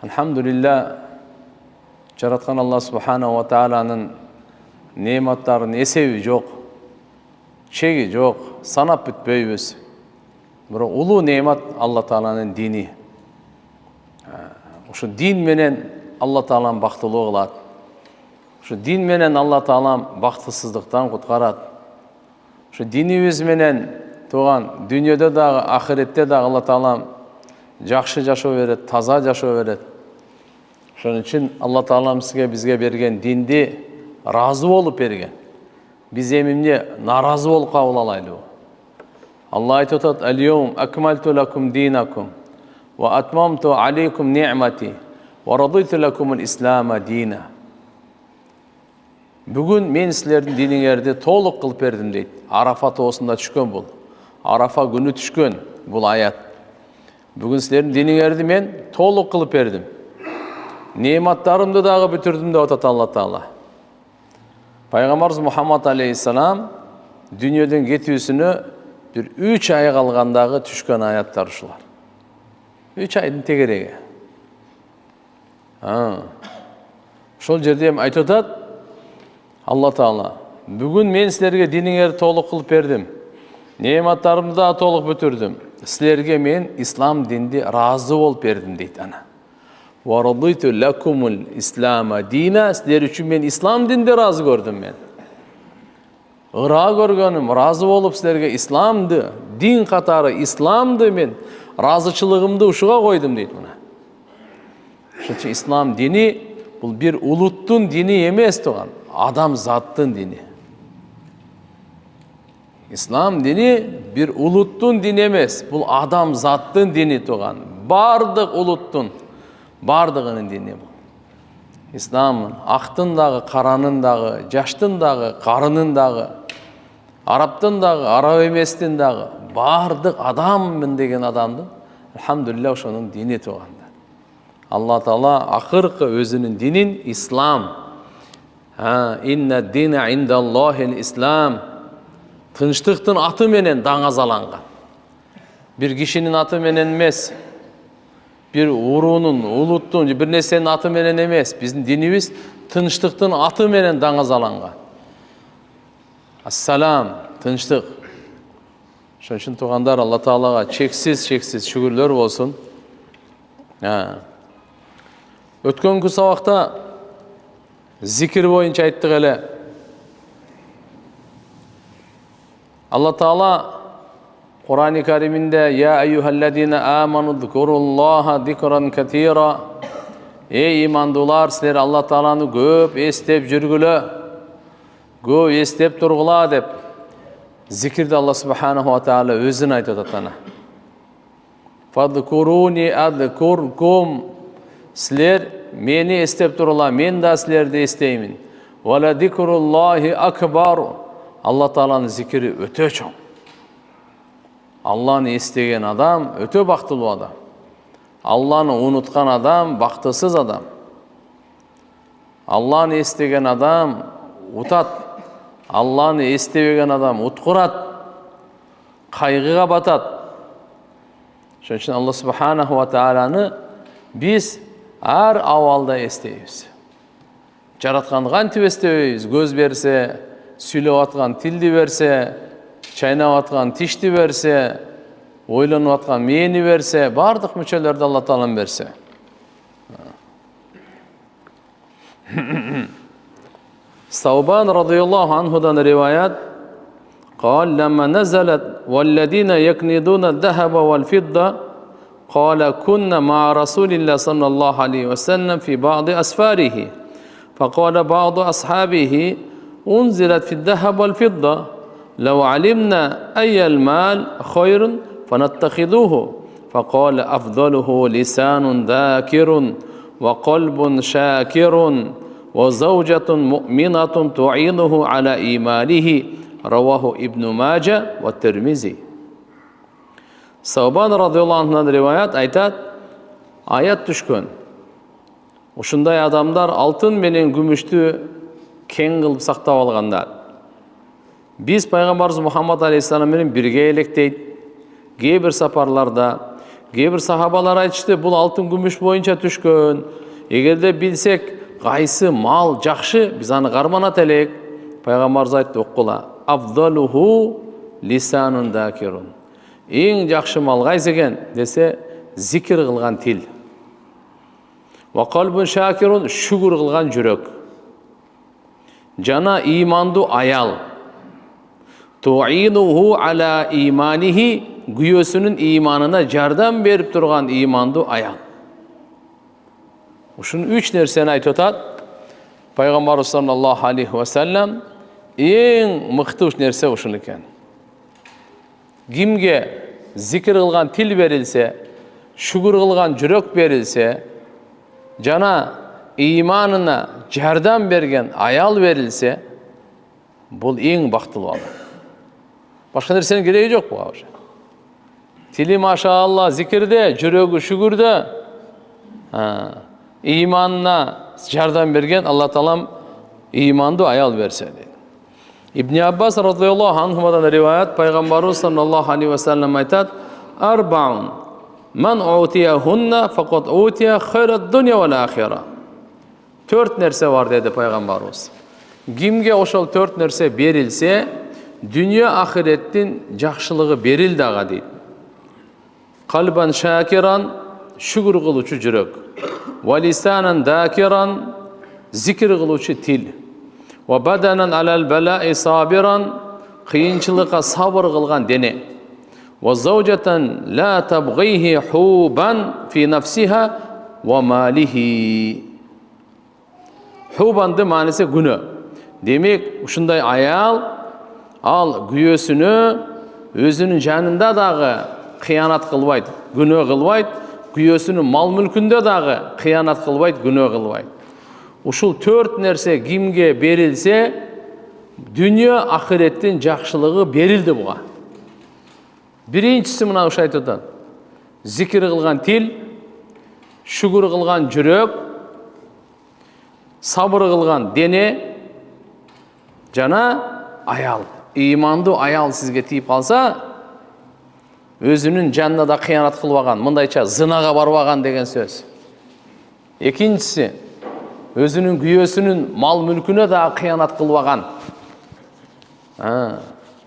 Alhamdulillah, жаратқан Алла Субханаху ва Тағаланың нематтарының есеби жоқ, чегі жоқ, санап бүтпейбіз. Бірақ ұлы немат Алла Тағаланың дини. Ошо дин менен Алла Тағалам бактылуу кылат. Ошо дин менен Алла Тағалам бактысыздыктан куткарат. Ошо динибиз менен туган дүйнөдө дагы, ахиретте дагы Алла Тағалам жакшы жашоо берет, таза жашоо берет. Ошон үчүн Алла Тағалам бизге берген динди разы болуп берген. Биз эмне наразы болуп кабыл алайлыбы? Алла айтып атат: "Ал-йоум акмалту лакум динакум ва атмамту алейкум ни'мати ва радиту лакум ал-ислама дина." Бүгүн мен силердин диниңерди толук кылып бердим дейт. Арафа тоосунда түшкөн бул. Арафа күнү түшкөн бул аят. Бүгүн силердин диниңерди мен толук кылып бердим. Нематтарымды дагы бүтүрдүм деп атат Алла Таала. Пайгамбарыбыз Мухаммад алейхиссалам дүйнөдөн кетүүсүнө bir 3 ай калгандагы түшкөн аяттар ушулар. 3 айдын тегереги. Ошол жерде эми айтып атат Алла Таала: "Бүгүн мен силерге диниңерди толук кылып бердим. Нематтарымды да толук бүтүрдүм. Силерге мен ислам динди разы болуп бердим" дейт ана. "Ва радиту лакумул ислама дина", силер үчүн мен ислам динди разы көрдүм мен. Ыра көргөнүм, разы болуп силерге исламды, дин катары исламды мен разычылыгымды ушуга койдум дейт мына. Ошон үчүн ислам дини бул бир улуттун дини эмес туган, адам заттын дини. Ислам дини бир улуттун дини эмес, бул адам заттын дини туган. Бардык улуттун, бардыгынын дини бул. Ислам актын дагы, каранын дагы, жаштын дагы, карынын дагы, арабтын дагы, араб эместин дагы, бардык адаммын деген адамдын алхамдулилля ошонун дини туганда. Алла Таала акыркы өзүнүн динин ислам. Инна дина индаллахил ислам. Тынчтыктын аты менен даңазаланган. Бир кишинин аты менен эмес, bir uruğunun, uluttun, bir nesnenin atı menen emez. Bizim dinimiz tınçlıktın atı menen dаңazalangan. Assalam, tınçlık. Şunun için tuğandar Allah Teala'ga çeksiz şükürler olsun. Ötkönкү sabakta zikir boyunca ayttık ele. Allah Teala Kur'an-ı Kerim'inde ya eyyühellezine amanu zkurullaha zikran ketira. Ey imandılar, sizler Allah Teala'nı köp estep жүрgülö, köp estep turgula dep zikirde Allah Subhanahu ve Teala özüne aytып atana. Fadkuruni adkurkum. Sizler meni estep turgula, men da sizlerdi esteymin. Ve la zikrullahi akbar. Allah Teala'nın zikiri öte çoğ. Allah'ını istegen adam öte baktılуу adam. Allah'ını unutkan adam baktısız adam. Allah'ını istegen adam utat. Allah'ını istebegen adam utkurat. Kaygıga batat. Şunun için Allah Subhanahu wa Ta'ala'nı biz her avalda esteybiz. Жаратканды кантип эстебейбиз? Көз берсе, сүйлөп аткан тилди берсе, чайнап аткан тишти берсе, ойлонуп аткан мээни берсе, бардык мүчөлөрдү Алла Таалам берсе. Саубан радıyallahu anhudan rivayet قال لما نزلت والذين يكنزون الذهب والفضة قال كنا مع رسول الله صلى الله عليه وسلم في بعض أسفاره فقال بعض أصحابه أنزلت في الذهب والفضة لو علمنا أي المال خير فنتخذوه فقال أفضله لسان ذاكر وقلب شاكر وزوجة مؤمنة تعينه على إيمانه رواه ابن ماجه والترمذي. Саубан радıyallahu anh'dan rivayet aytat, ayat düşkön. Ушундай адамдар алтын менен күмүштү кең кылып сактап алгандар. Биз пайгамбарыбыз Мухаммад алейхиссалам менен бирге элек дейт. Кээ бир сапарларда Кейбір сахабалар айтышты, бұл алтын күміш бойынша түшкөн. Егерде білсек, қайсы мал жақшы, біз аны қармана телек. Пайғамбарымыз айтты, оққыла. Афдалуху лисанун дакирун. Ең жақшы мал қайсы екен десе, зикір қылған тіл. Ва қалбун шакирун, шүгір қылған жүрек. Жана иманду аял. Туинуху аля иманихи, güyösünün imanına жардам беріп тұрған иманду аял. Ушun үч нерсени айтып атат. Пайгамбарыбыз саллаллаху алейхи ва саллям ең мыкты нерсе ушун экен. Кимге зикир кылган тил берилсе, шүгүр кылган жүрөк берилсе, жана иманына жардам берген аял берилсе, бул ең бактылуу адам. Башка нерсенин кереги жок буга уже. Тили машалла зикирде, жүрөгү шүгүрдө, иманына жардам берген Алла Таалам иманды аял берсе дейт. Ибн Аббас радıyallahu anhumadan риваят, Пайгамбарыбыз саллаллаху алейхи ва саллям айтат: "Арбаун ман утияхунна фақат утия хайрад дуnya вал ахира." Төрт нерсе бар dedi Пайгамбарыбыз. Кимге ошол төрт нерсе берилсе, дүние ахиреттин жакшылыгы берилди ага дейт. Қалбан шакиран, шүгір қылучы жүрек. Валисанан дакиран, зикір қылучы тил. Ва баданан алал балаи сабиран, қиыншылыққа сабыр қылған дене. Ва заужатан ла табғихи хубан фи нафсиха ва малихи. Хубанды манысы күні. Демек, ушындай аял, ал күйесіні өзінің жанында дағы қиянат қылбайды, күнөө қылбайды, күйесінің мал мүлкінде дағы қиянат қылбайды, күнөө қылбайды. Ушул төрт нерсе кимге берилсе, дүние ахиреттин жакшылыгы берилди буга. Биринчиси мына ушу айтып атат. Зикир кылган тил, шүгүр кылган жүрөк, сабыр кылган дене, жана аял. Иманды аял сизге тийип калса, өзүнүн жанына да кыянат кылбаган, мындайча зынага барбаган деген сөз. Экинчиси, өзүнүн күйөөсүнүн мал мүлкүнө да кыянат кылбаган.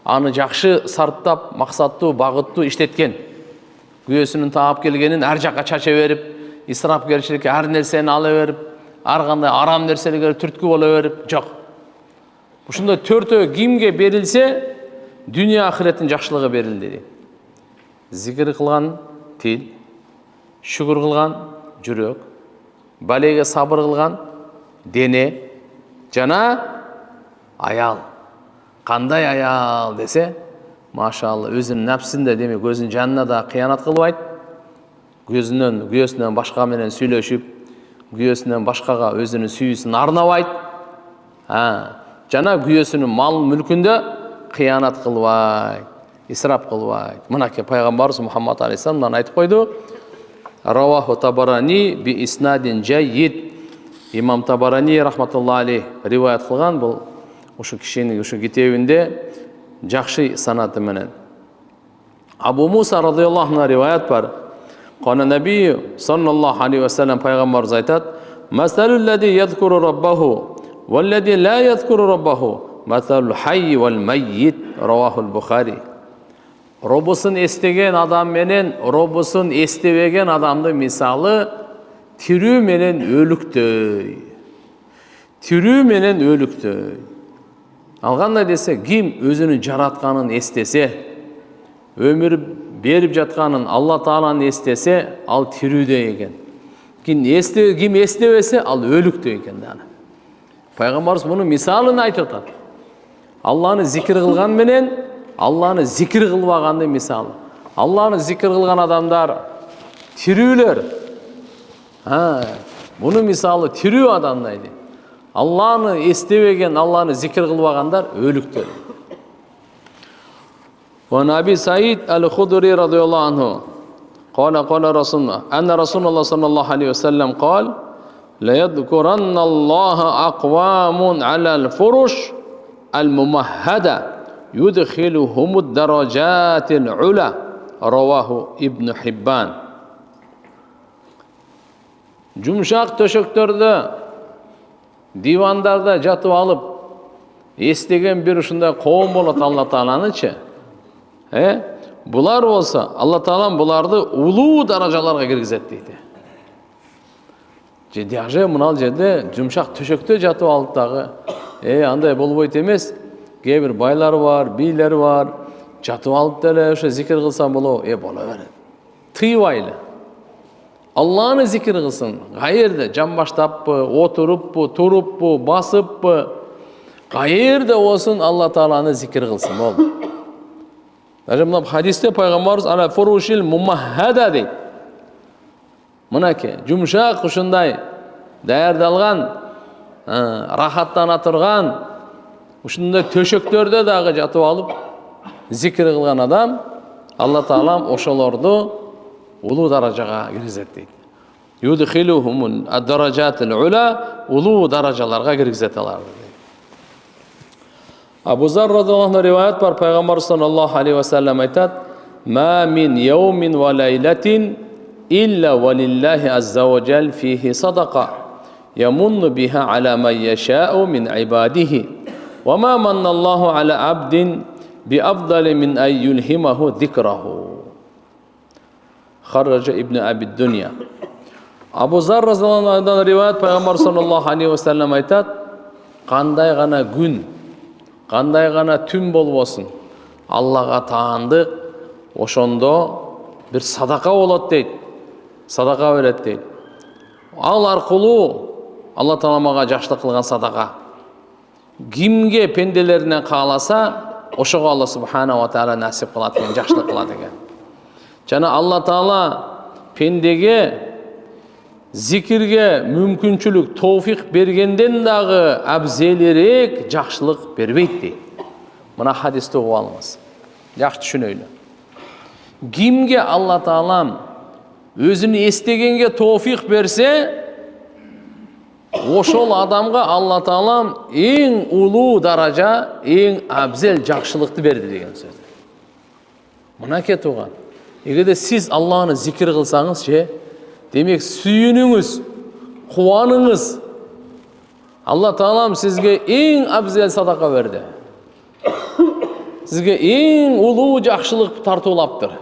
Аны жакшы сарптап, максаттуу, багыттуу иштеткен. Күйөөсүнүн таап келгенин ар жакка чача берип, исрапкерчиликке ар нерсени ала берип, ар кандай арам нерселерге түрткү боло берип, жок. Ушундай төртөө кимге берилсе, дүние ахиреттин жакшылыгы берилди дейт. Зикир кылган тил, шүгүр кылган жүрөк, балеге сабыр кылган дене, жана аял. Кандай аял десе, машалла, өзүнүн напсинде, демек өзүнүн жанына да кыянат кылбайт, күйөөсүнөн башка менен сүйлөшүп, күйөөсүнөн башкага өзүнүн сүйүүсүн арнабайт, жана күйөөсүнүн мал мүлкүндө кыянат кылбайт, исрап кылбайт. Мынакей Пайгамбарыбыз Мухаммад алейхиссалам айтып койду. Раваху Табарани би иснадин жайид. Имам Табарани рахматуллахи алейх риваят кылган, бул ушу кишинин ушу китебинде жакшы санаты менен. Абу Муса радıyallahu анху риваят бар. Кана наби саллаллаху алейхи ва саллям Пайгамбарыбыз айтат: "Масалул лади язкуру раббаху валлади ла язкуру раббаху масалул хайй вал маййит." Равахул Бухари. Робусын эстеген адам менен робусын эстебеген адамдын мисалы тирүү менен өлүктөй. Тирүү менен өлүктөй. Ал кандай десе, ким өзүнүн жаратканын эстесе, өмүр берип жатканын Алла Тааланы эстесе, ал тирүүдө экен. Ким эстебесе, ал өлүктөй экен дагы. Пайгамбарыбыз мунун мисалын айтып атат. Алланы зикир кылган менен Алланы зикир кылбагандын мисалы. Алланы зикир кылган адамдар тирүүлөр. Мунун мисалы тирүү адамдай. Алланы эстебеген, Алланы зикир кылбагандар өлүктөр. Ва Наби Саид аль-Худри радıyallahu anhu قال رسول الله أن رسول الله صلى الله عليه وسلم قال لا يذكرن الله أقوام على الفرش الممهدة يدخلهم الدرجات العلى رواه ابن حبان. Жұмшақ төшөктөрдө, дивандарда жатып алып, естеген бір ушундай коом болот Алла Тааланычы. Булар болса, Алла Таалам буларды улуу даражаларга киргизет дейт. Жедяже мынал жерде жұмшақ төшөктө жатып алып дагы, андай болбойт эмес. Кээ бир байлар бар, бийлер бар, жатып алып деле ошо зикир кылсам боло, боло берет. Тыйбайлы. Алланы зикир кылсын. Кайерде жамбаштаппы, отуруппу, туруппу, басыппы, кайерде болсун Алла Тааланы зикир кылсын болду. Даже мына хадисте пайгамбарыбыз ала фурушил мумаххада дейт. Мынакей, жұмшақ ушундай даярдалган, рахаттана турган, ушундай төшөктөрдө дагы жатып алып зикир кылган адам, Алла Таалам ошолорду улуу даражага киргизет дейт. Юдхилухум ад-даражатил ула, улуу даражаларга киргизет аларды. Абу Зар радhiyallahu anh риваят бар, пайгамбар саллаллаху алейхи ва саллям айтат: "Ма мин яумин ва лайлатин илля валиллахи азза ва жал фихи садақа ямунну биха аля ман яшаъу мин ибадихи ва ма манналлаху аля абдин би афдали мин ан юлхимаху зикраху." Харраджа ибн Аби Дунья. Абу Зар радhiyallahu анхдан риваят, пайгамбар саллаллаху алейхи ва саллям айтат: "Кандай гана күн, кандай гана түн болбосун, Аллага таандык ошондо бир садака болот дейт. Садака берет дейт. Ал аркылуу Алла Таала мага жакшылык кылган садака. Кимге пенделеринен кааласа, ошого Алла субхана ва таала насип кылат экен, жакшылык кылат экен. Жана Алла Таала пендеге зикирге мүмкүнчүлүк, товфик бергенден дагы абзелирээк жакшылык бербейт дейт. Мына хадисти угуп алыңыз. Жакшы түшүнөйлү. Кимге Алла Таалам өзүнү эстегенге товфик берсе, ошол адамга Алла Таалам эң улуу даража, эң абзел жакшылыкты берди деген сөз. Мынакей туган. Эгерде сиз Алланы зикир кылсаңыз, демек сүйүнүңүз, кубаныңыз. Алла Таалам сизге эң абзел садака берди. Сизге эң улуу жакшылык тартуулаптыр.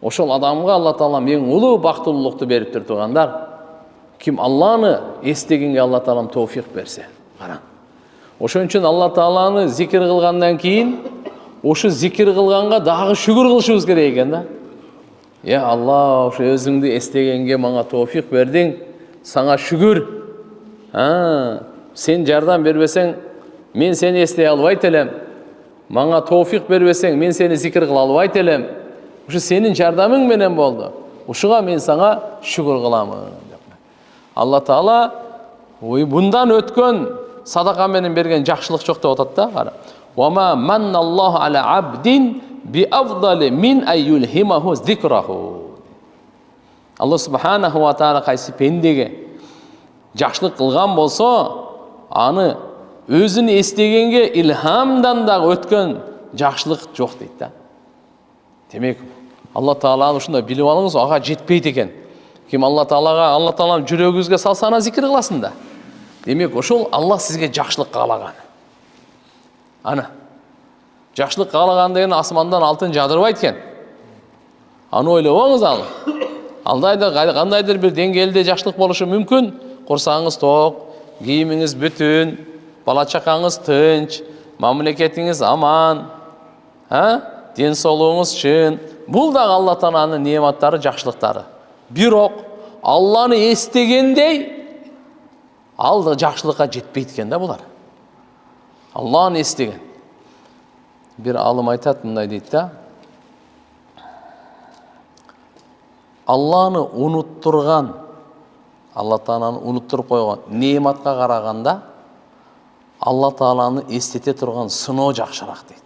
Ошол адамга Алла Таалам эң улуу бактылуулукту бериптир тугандар. Ким Алланы эстегенге Алла Таалам товфик берсе. Караң. Ошон үчүн Алла Тааланы зикир кылгандан кийин, ошу зикир кылганга дагы шүгүр кылышыбыз керек экен да. Алла, ошо өзүңдү эстегенге мага товфик бердиң, сага шүгүр. Сен жардам бербесең, мен сени эстей албайт элем. Мага товфик бербесең, мен сени зикир кыла албайт элем. Ушу сенин жардамың менен болду. Ушуга мен сага шүгүр кыламын. Алла Таала мындан өткөн садака менен берген жакшылык жок деп атат да. Кара. Ва ма манналлаху аля абдин би афдали мин айюлхимаху зикраху. Алла субханаху ва таала кайсы пендеге жакшылык кылган болсо, аны өзүн эстегенге илхамдан дагы өткөн жакшылык жок дейт да. Демек, Алла Тааланы ушундай билип алыңыз, ага жетпейт экен. Ким Алла Таалам жүрөгүңүзгө салса, ана зикир кыласың да. Демек, ошол Алла сизге жакшылык каалаган. Ана жакшылык каалаган деген асмандан алтын жадырбайт экен. Аны ойлобоңуз ал. Кандайдыр бир деңгээлде жакшылык болушу мүмкүн. Курсаңыз ток, кийимиңиз бүтүн, бала чакаңыз тынч, мамлекетиңиз аман, ден соолугуңуз чын. Бул дагы Алла Тааланын неаматтары, жакшылыктары. Бирок Алланы эстегендей ал да жакшылыкка жетпейт экен да булар. Алланы эстеген. Бир алым айтат, мындай дейт да. Алланы унуттурган, Алла Тааланы унуттуруп койгон неаматка караганда Алла Тааланы эстете турган сыноо жакшыраак дейт.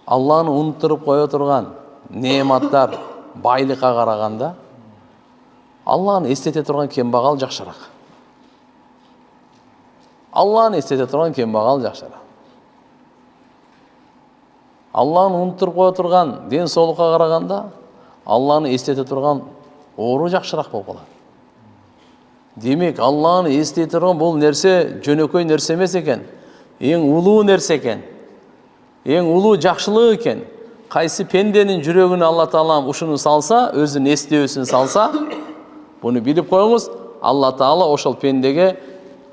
Алланы унуттуруп кое турган неаматтар, байлыкка караганда Алланы эстете турган кембагал жакшыраак. Алланы эстете турган кембагал жакшыраак. Алланы унуттуруп кое турган ден соолукка караганда Алланы эстете турган ору жакшыраак болуп калат. Демек, Алланы эстете турган бул нерсе жөнөкөй нерсе эмес экен. Эң улуу нерсе экен. Эң улуу жакшылык экен. Кайсы пенденин жүрөгүнө Алла Таала ушуну салса, өзүнүн эстөөсүн салса, буну билип коюңуз, Алла Таала ошол пендеге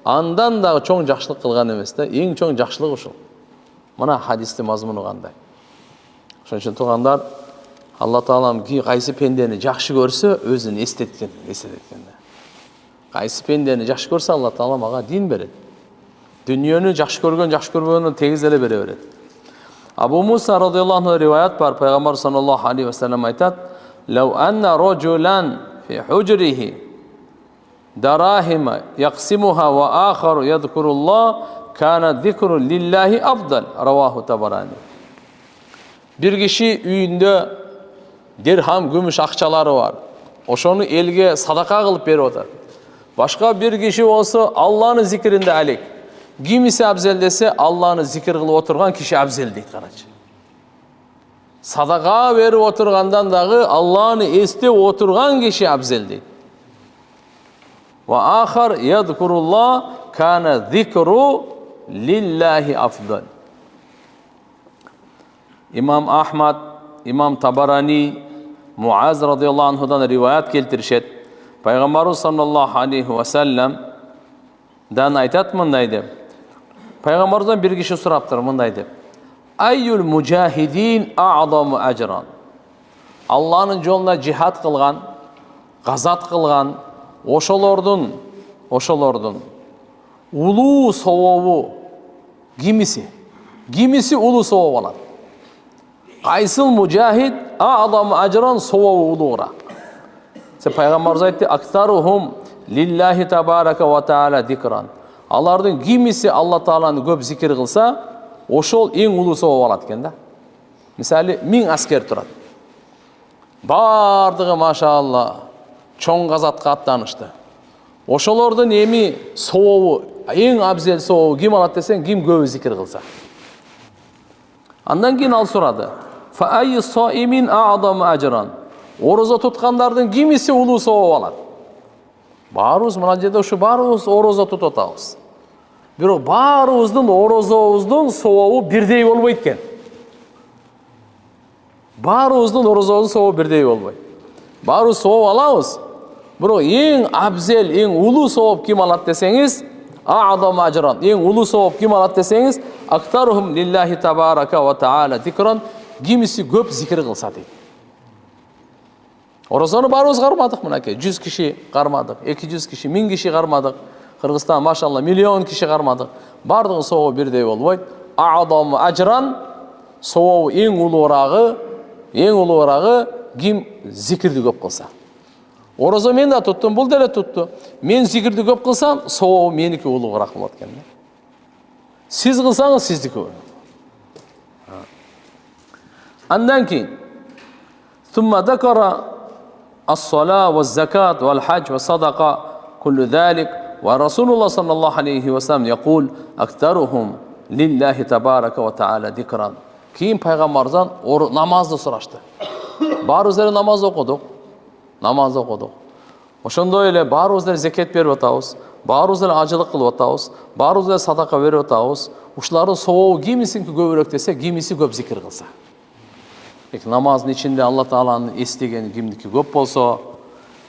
андан дагы чоң жакшылык кылган эмес да, эң чоң жакшылык ушул. Мына хадистин мазмуну кандай. Ошон үчүн туугандар, Алла Таала кайсы пендени жакшы көрсө, өзүн эстеткен да. Кайсы пендени жакшы көрсө, Алла Таала мага дин берет. Дүниөнү жакшы көргөн, жакшы көрбөгөнү тегиз эле бере берет. Абу Муса радıyallahu anh риваят бар, пайгамбар саллаллаху алейхи ва саллям айтат: "Лау анна раджулан фи худжрихи дарахима яқсимуха ва ахару ядкуруллах кана зикру лиллахи афдал." Раваху Табарани. Bir kişi үйүндө дирхам күмүш акчалары бар. Ошону элге садака кылып берип атат. Башка bir kişi болсо Алланы зикиринде алек. Кимиси абзел десе, Алланы зикир кылып отурган киши абзел дейт, карачы. Садака берип отургандан дагы Алланы эстеп отурган киши абзел дейт. Ва ахар ядкуруллах кана зикру лиллахи афдал. İmam Ahmad, İmam Tabarani, Muaz radıyallahu anhudan rivayet keltirişet. Peygamberimiz sallallahu aleyhi ve sellem dan aytat mındaydı. Peygamberimizden bir kişi soraptır mındaydı. Ayyul mujahidin a'zamu ajran. Allah'ın yolunda cihat kılgan, gazat kılgan, oşolordun ulu sovovu kimisi ulu sovovu alat. Qaysıl mujahid a'zamu ajran sovovu uluğra. Peygamberimiz aytdı, aktaruhum lillahi tabaraka ve taala zikran. Алардын кимиси Алла Тааланы көп зикир кылса, ошол эң улуу сооп алат экен да. Мисалы, 1000 аскер турат. Бардыгы машалла чоң газатка аттанышты. Ошолордун эми сообу, эң абзел сообу ким алат десең, ким көп зикир кылса. Андан кийин ал сурады. Fa ayy saimin a'zam ajran. Орозо туткандардын кимиси улуу сооп алат? Баарыбыз мына жерде ушу баарыбыз орозо тутуп атабыз. Бирок баарыбыздын орозобуздун сообу бирдей болбойт экен. Баарыбыздын орозобуздун сообу бирдей болбойт. Баарыбыз сооп алабыз. Бирок эң абзел, эң улуу сооп ким алат десеңиз, а'зам ажран. Эң улуу сооп ким алат десеңиз, актарухум лиллахи табарака ва таала зикран. Кимиси көп зикир кылса дейт. Орозону баарыбыз кармадык мынакей. 100 киши кармадык, 200 киши, 1000 киши кармадык. Кыргызстан машалла миллион киши кармадык. Бардыгы сообу бирдей болбойт. А'зам ажран сообу эң улуурагы ким зикирди көп кылса. Орозо мен да туттум, бул деле тутту. Мен зикирди көп кылсам, сообу меники улуураак болот экен. Сиз кылсаңыз сиздики. Андан кийин ثم ذكر الصلاة والزكاة والحج والصدقة كل ذلك ورسول الله صلى الله عليه وسلم يقول أكثرهم لله تبارك وتعالى ذكرا. Кийин пайгамбардан намазды сурашты. Баарыбыз эле намаз окудук. Ошондой эле баарыбыз эле закет берип атабыз, баарыбыз эле ажылык кылып атабыз, баарыбыз эле садака берип атабыз. Ушулардын сообу кимисинки көбүрөөк десе, кимиси көп зикир кылса. Намаздын ичинде Алла Тааланын эстегени кимдики көп болсо,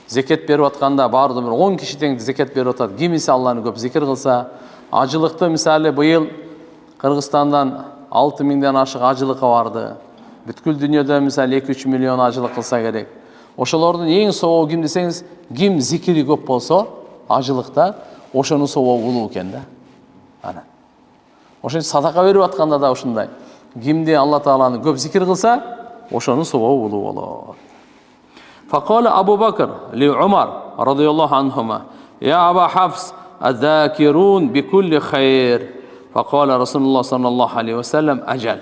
закет берип атканда баардыгы бир 10 киши тең закет берип атат, кимиси Алланы көп зикир кылса, ажылыкты мисалы быйыл Кыргызстандан 6000ден ашык ажылыкка барды. Бүткүл дүйнөдө мисалы 2-3 миллион ажылык кылса керек. Ошолордун эң сообу ким десеңиз, ким зикири көп болсо, ажылыкта ошонун сообу улуу экен да. Ана. Ошон садака берип атканда да ушундай. Кимди Алла Тааланы көп зикир кылса, ошонун сообу улуу болот. Факала Абу Бакр ли Умар радıyallahu anhuma: "Я Аба Хафс, азакирун бикулли хайр." Факала Расулуллах саллаллаху алейхи ва саллям: "Ажал."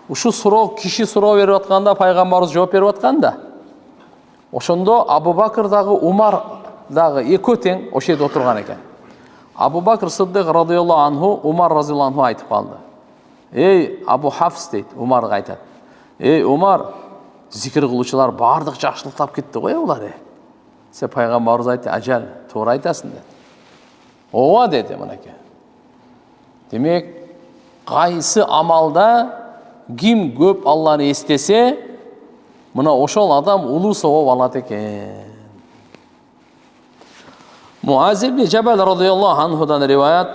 Ушу суроо киши суроо берип атканда, пайгамбарыбыз жооп берип атканда, ошондо Абу Бакр дагы Умар дагы экөө тең ошол жерде отурган экен. Абу Бакр Сиддик радıyallahu anhu Умар радıyallahu anhu айтып калды. "Эй Абу Хафс" дейт, Умарга айтат. "Эй Умар, Zikir kılучылар бардық жақсылық тап кетті ғой олар. Се пайғамбарымыз айтты, ажал, тура айтасың деді. Ова деді мынакей. Демек, қайсы амалда ким көп Алланы естесе, мына ошол адам улуу сауап алат экен. Муаз ибн Жабал радияллаху анхудан риваят,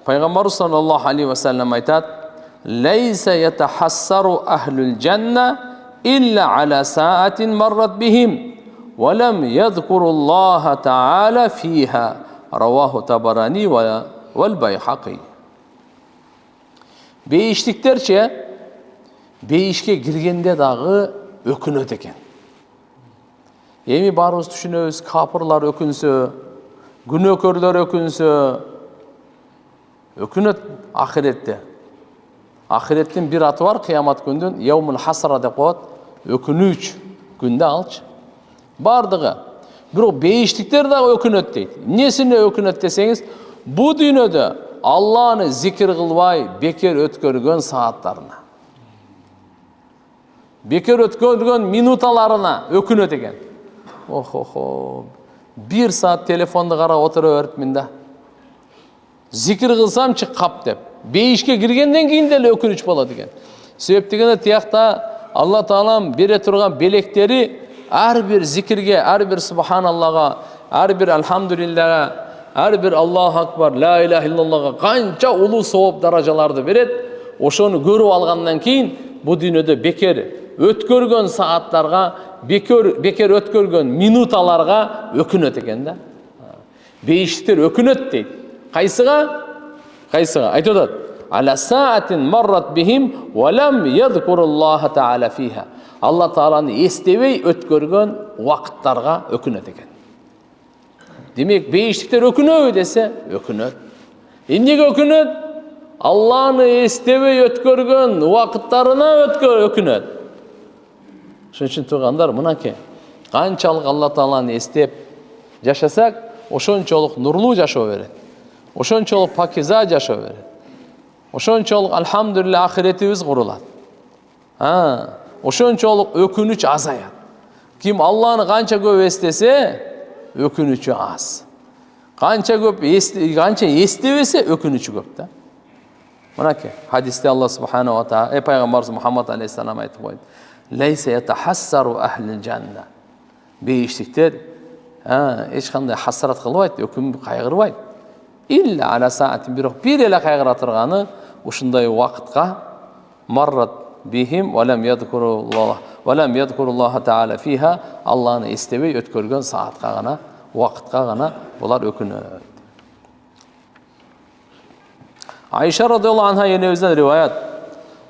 пайғамбар саллаллаху алейхи ва саллям айтат: "Лейса ятахассару ахлул жанна илля аля саатин маррат бихим, ва лам ядкуруллаха та'ала фиха." Раваху Табарани вал Байхақи. Бейіштіктерше, бейішке кіргенде дағы өкінет екен. Еми барымыз түшінеміз, капырлар өкінсі, күнөкөрлөр өкінсі, өкінет ақиретте. Ақиреттен бір аты бар, қиямат күнден, яумул хасра деп қояды, өкініш күнде алшы. Бардығы. Бірақ бейіштіктер дағы өкінет дейді. Несіне өкінет десеңіз, бұл дүниеде Алланы зикір қылбай бекер өткөрген сааттарына, бекер өткөрген минуталарына өкінет екен. Охо, бір саат телефонды қара отыра өртмін да. Зикір қылсам чық қап деп. Бейішке кіргенден кейін де өкініш болады екен. Себептігіне тияқта Алла Таалам бере тұрған белектері әрбір зикірге, әрбір субханаллаға, әрбір алхамдулиллаға, әрбір Аллаху акбар, ла иляха иллаллаға қанша улуу сауап даражаларды береді. Ошоны көріп алғаннан кейін бұл дүниеде бекер өткөрген сааттарға, бекер өткөрген минуталарға өкінет екен да. Бейіштер өкінет дейді. Қайсыға? Айтып отады: "Аля саатин маррат бихим ва лам ядкуруллаха та'ала фиха." Алла Тааланы естебей өткөрген уақыттарға өкінет екен. Демек, бейіштіктер өкінөбі десе, өкінет. Неге өкінет? Алланы естебей өткөрген уақыттарына өкінет. Шын үшін туғандар, мұнаке, қаншалық Алла Тааланы естеп жашасақ, ошончолық нұрлы жашоо береді. Ошончолық пакиза жашоо береді. Ошончолық алхамдулилла ақиретибиз құрылады. Ошончолық өкініш азаяды. Ким Алланы қанша көп естесе, өкініші аз. Қанша естебесе, өкініші көп та. Мұнаке, хадисте Алла субхана ва тағала, пайғамбарымыз Мұхаммад алейхиссалам айтып қойды: "Лейса ятахассару ахлил жанна." Бейіштіктер ешқандай хасрат қылбайды, өкін қайғырбайды. Илля аля саатин, бір еле қайғыра тұрғаны ушындай уақытқа маррат бихим ва лам ядкуруллаха та'ала фиха, Алланы естебей өткөрген саатқа ғана, уақытқа ғана олар өкінеді. Айша радиаллаху анха енемізден риваят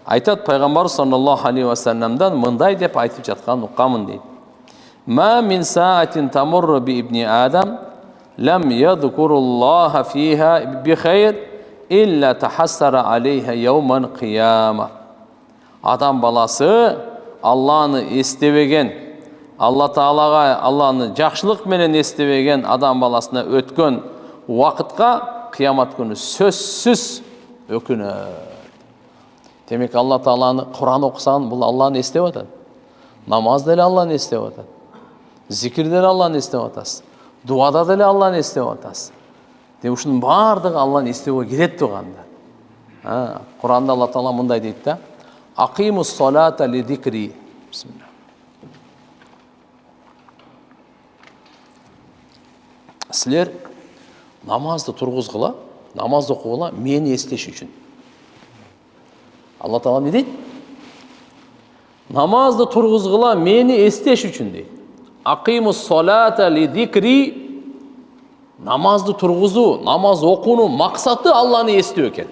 айтады, пайғамбар саллаллаху алейхи ва салламдан мындай деп айтып жатқан ұққамын дейді: "Ма мин саатин тамурру би ибни адам лам ядкуруллаха фиха би хайр илля тахассара алейха яуман қияма." Адам баласы Алланы естебеген, Алла Таалаға Алланы жақшылық менен естебеген адам баласына өткен уақытқа қиямат күні сөзсіз өкінеді. Демек, Алла Тааланы Құран оқысаң, бұл Алланы естеп отады. Намаз деле Алланы естеп отады. Зикір деле Алланы естеп отасыз. Дуада деле Алланы естеп отасыз. Демек, ушунун бардығы Алланы естеуге келет туғанда. Құранда Алла Таала мындай дейді да: "Ақимус салата ли зикри." Бисмилlah. Сілер намазды тұрғызғыла, намазды оқуғыла мені естеш үшін. Алла Таала не дейді? Намазды тұрғызғыла мені естеш үшін дейді. Ақимус салата ли зикри. Намазды тұрғызу, намаз оқуның мақсаты Алланы естеу екен.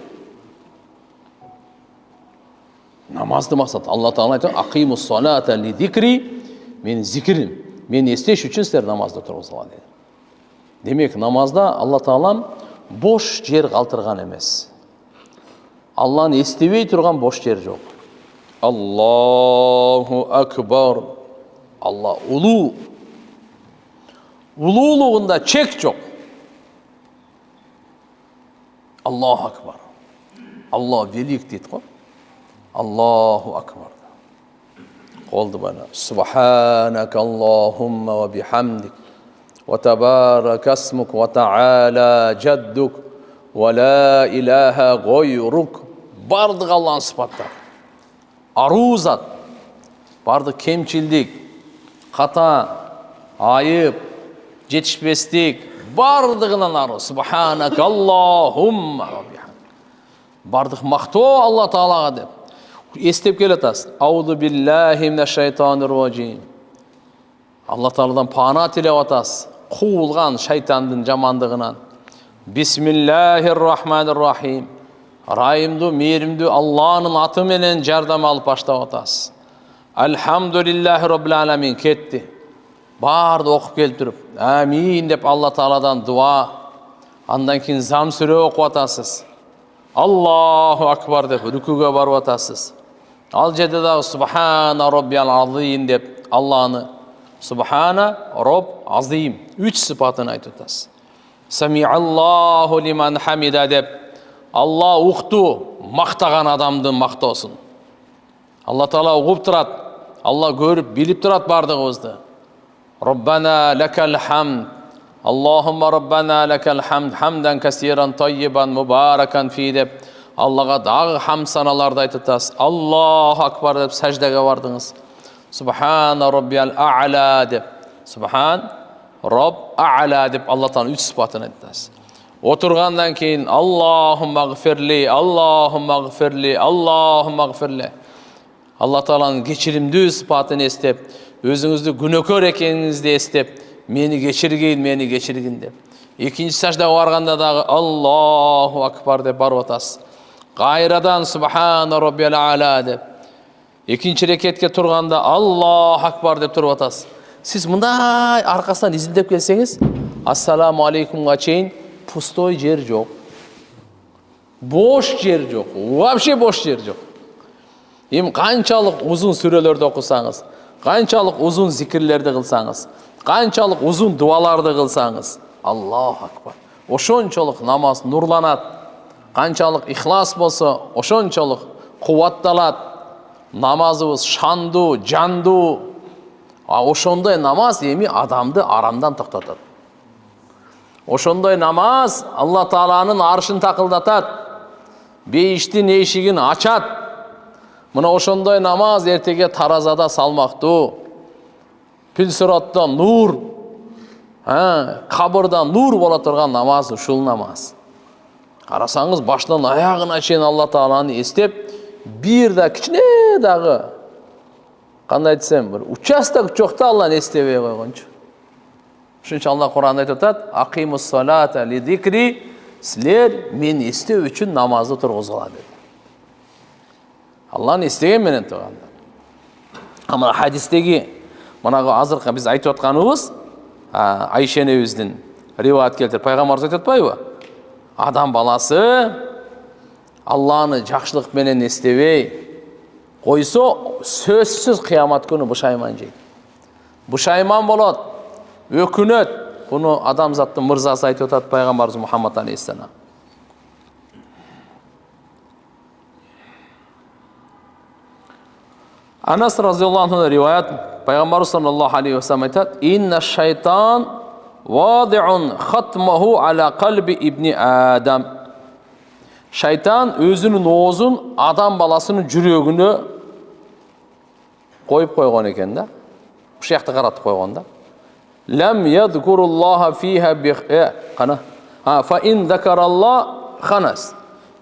Намазды мақсат. Алла Таала айтады: "Ақимус салата ли зикри." Менің зикірім, мені естеш үшін сіздер намазды тұрғызғыла дейді. Демек, намазда Алла Таалам бош жер қалтырған емес. Алланы естебей тұрған бош жер жоқ. Аллаху акбар. Алла улуу. Улуулығында чек жоқ. Аллаху акбар. Алла велик дейді ғой. Аллаху акбар. Қолды бана. Субханакаллахумма ва бихамдик. Ва табаракасмук ва та'ала жаддук. Ва ла илаха гойрук. Бардық Аллахның сыпаттары. Ару зат. Бардық кемшілдік, қата, айып, жетішпестік. Бардығынан ару. Субханакаллахумма ва бихамдик. Бардық мақтау Алла Таалаға деп. Естеп келетасыз. Ауду биллахи минаш шайтанир раджим. Алла Тааладан пана тілеп атасыз. Қуылған шайтандың жамандығынан. Бисмиллахир-рахманир-рахим. Райымды, мейірімді Алланың аты менен жардам алып баштап атасыз. Альхамдулиллахи роббил аламин кетті. Барды оқып келтіріп, амин деп Алла Тааладан дуа. Андан кейін зам сүре оқып атасыз. Аллаху акбар деп рүкуге барып атасыз. Ал жердегі Субхана роббиял азим деп Алланы Субхана роб азим 3 сыпатын айтып атасыз. Самиаллаху лиман хамида деп Алла уқты мақтаған адамды мақтасын. Алла Таала ұғып тұрат, Алла көріп, біліп тұрат бардығымызды. Роббана лакал хамд. Аллахумма роббана лакал хамд хамдан касиран таййибан мубаракан фи деп Аллаға дағы хам саналарды айтып атасыз. Аллаху акбар деп сәждеге бардыңыз. Субхана роббиял а'ла деп. Субхан роб а'ла деп Алла Тааланың 3 сыпатын айтып атасыз. Отырғандан кейін Аллахумма гфирли, Аллахумма гфирли, Аллахумма гфирли. Алла Тааланың кешірімді сыпатын естеп, өзіңізді күнәкөр екеніңізді естеп, мені кешіргін деп. Екінші сәждеге барғанда дағы Аллаху акбар деп барып атасыз. Қайрадан Субхана роббиял а'ла деп. Екінші рекетке тұрғанда Аллаху акбар деп тұрып атасыз. Сіз мұндай арқасынан изілдеп келсеңіз, ассаламу алейкумға чейін пустой жер жоқ. Бош жер жоқ. Вообще бош жер жоқ. Қаншалық ұзын сүрелерді оқысаңыз, қаншалық ұзын зикірлерді қылсаңыз, қаншалық ұзын дуаларды қылсаңыз, Аллаху акбар. Ошончалық намаз нұрланат. Қаншалық ихлас болса, ошончалық қуатталат. Намазыбыз шанду, жанду. Ошондай намаз еми адамды арамдан тоқтатады. Ошондай намаз Алла Тааланың аршын тақылдатат. Бейіштің ешігін ачат. Мына ошондай намаз ертеге таразада салмақты. Пилсиратта нур, қабырда нур бола тұрған намаз ушул намаз. Қарасаңыз баштан аяғына чейин Алла Тааланы естеп, бир да кичине дагы кандай айтсам, бир участок жоқта Алланы эстебей койгончу. Ошончо Алла Кур'анда айтып атат: "Акимус салата ли зикри", силер мен эстөө үчүн намазды тургузгула деп. Алланы эстеген менен турганда. Ама хадистеги манагы азыркы биз айтып атканыбыз Айша энебиздин риваят келтирип пайгамбарыбыз айтып атпайбы? Адам баласы Алланы жакшылык менен эстебей койсо, сөзсүз кыямат күнү бушайман жейт. Бушайман болот, өкүнөт. Буну адамзаттын мырзасы айтып атат пайгамбарыбыз Мухаммад алейхиссалам. Анас разияллаху анху риваят, пайгамбарыбыз саллаллаху алейхи ва саллям айтат: "Инна шайтан вадиун хатмаху аля қалби ибни Адам." Шайтан өзүнүн оозун адам баласынын жүрөгүнө коюп койгон экен да. Ушул жакта каратып койгон да. Лам ядкуруллаха фиха би кана. Фа ин закаралла ханас.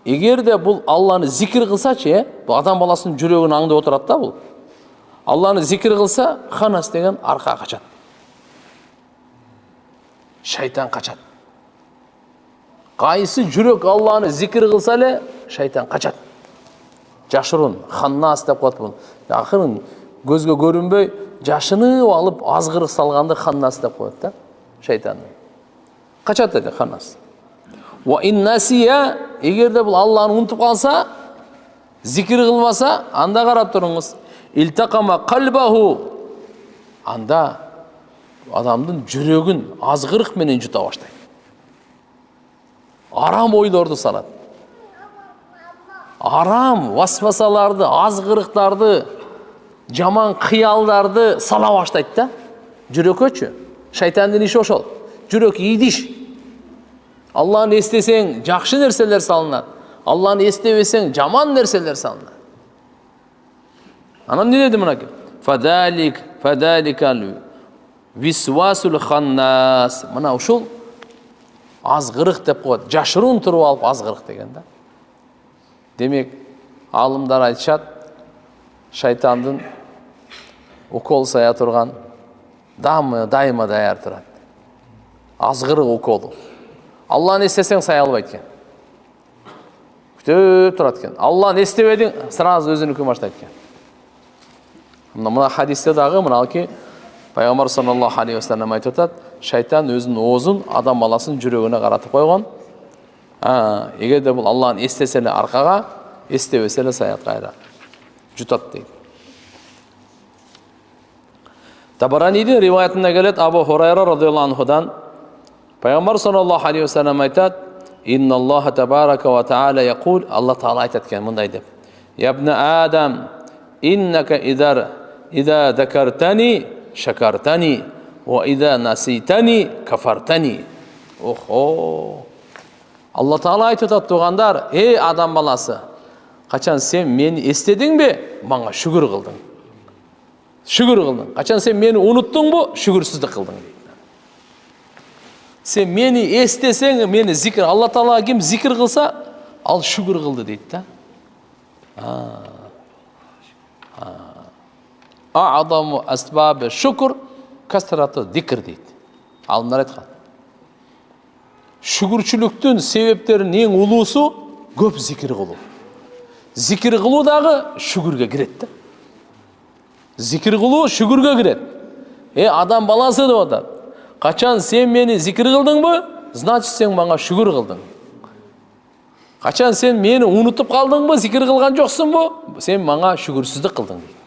Эгерде бул Алланы зикир кылсачы, бул адам баласынын жүрөгүн аңдып отурат да бул. Алланы зикир кылса, ханас деген арка качат. Шайтан качат. Кайсы жүрөк Алланы зикир кылса эле, шайтан качат. Жашырын, ханнас деп коет бул. Акырын көзгө көрүнбөй, жашынып алып азгырык салганды ханнас деп коет да, шайтан. Качат деди ханнас. Ва иннасия, эгерде бул Алланы унутуп калса, зикир кылмаса, анда карап туруңуз. Илтакама калбаху. Анда адамдын жүрөгүн азгырык менен жута баштайт. Арам ойлорду салат. Арам васвасаларды, азгырыктарды жаман қиялдарды сала баштайды да. Жүрекөчү. Шайтандын иши ошол. Жүрек идиш. Алланы эстесең, жакшы нерселер салынат. Алланы эстебесең, жаман нерселер салынат. Анан не деди мынаке? Фадаликал висвасул ханнас. Мына ушул азгырык деп коет. Жашыруун туруп алып азгырык деген да. Демек, алымдар айтышат, шайтандын укол сая турган дайыма даяр турат. Азгырык уколу. Алланы эстесең сая албайт экен. Күтүп турат экен. Алланы эстебедиң, сразу өзүнүкүн баштайт экен. Мына хадисте дагы мыналки Пайгамбар саллаллаху алейхи ва саллям айтып атат, шайтан өзүнүн оозун адам баласынын жүрөгүнө каратып койгон. Эгерде бул Алланы эстесе эле аркага, эстебесе эле саят кайра жутат дейт. Табаранидин риваятында келет, Абу Хурайра радыйаллаху анхудан Пайгамбар саллаллаху алейхи ва саллям айтат, инна Аллаха табарака ва таала якул, Аллах таала айтат экен мындай деп: Я ибна Адам, иннака ида закартани шакартани ва ида наситани кафартани. Охо. Аллах таала айтып атат тугандар, эй адам баласы, качан сен мени эстедиңби, мага шүгүр кылдың. Шүгүр кылдың. Качан сен мени унуттуңбу, шүгүрсүздүк кылдың дейт. Сен мени эстесең, мени зикир, Аллах таала ким зикир кылса, ал шүгүр кылды дейт да. А'заму асбабы шүкр касрату зикр дейт. Алымдар айткан. Шүгүрчүлүктүн себептеринин эң улуусу көп зикир кылуу. Зикир кылуу дагы шүгүргө кирет да. Зикир кылуу шүгүргө кирет. Адам баласы деп атат. Качан сен мени зикир кылдыңбы, значит сен мага шүгүр кылдың. Качан сен мени унутуп калдыңбы, зикир кылган жоксуңбу, сен мага шүгүрсүздүк кылдың дейт.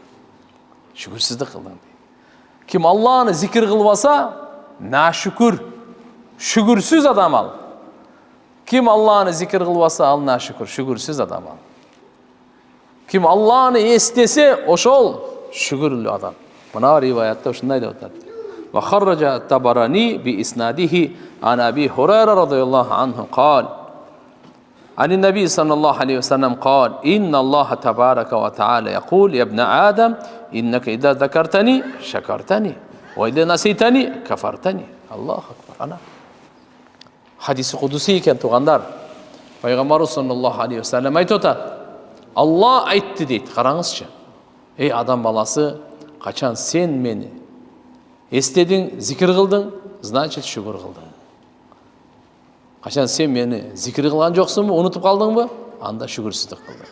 Шүгүрсүздүк кылдың дейт. Ким Алланы зикир кылбаса, нашүкүр, шүгүрсүз адам ал. Ким Алланы зикир кылбаса, ал нашүкүр, шүгүрсүз адам ал. Ким Алланы эстесе, ошол шүгүрлүү адам. Мына риваятта ушундай деп атат. Ва харража табарани би иснадихи ан Аби Хурайра радыйаллаху анху кал. Ани Наби саллаллаху алейхи ва саллям кал: Инна Аллаха табарака ва таала якул, я ибна Адам, иннака ида закартани шакартани ва ида наситани кафартани. Аллаху акбар. Ана хадиси кудуси экен тугандар. Пайгамбар саллаллаху алейхи ва саллям айтып атат. Алла айтты дейт. Караңызчы. Эй адам баласы, качан сен мени эстедиң, зикир кылдың, значит шүгүр кылдың. Качан сен мени зикир кылган жоксуңбу, унутуп калдыңбы, анда шүгүрсүздүк кылдың.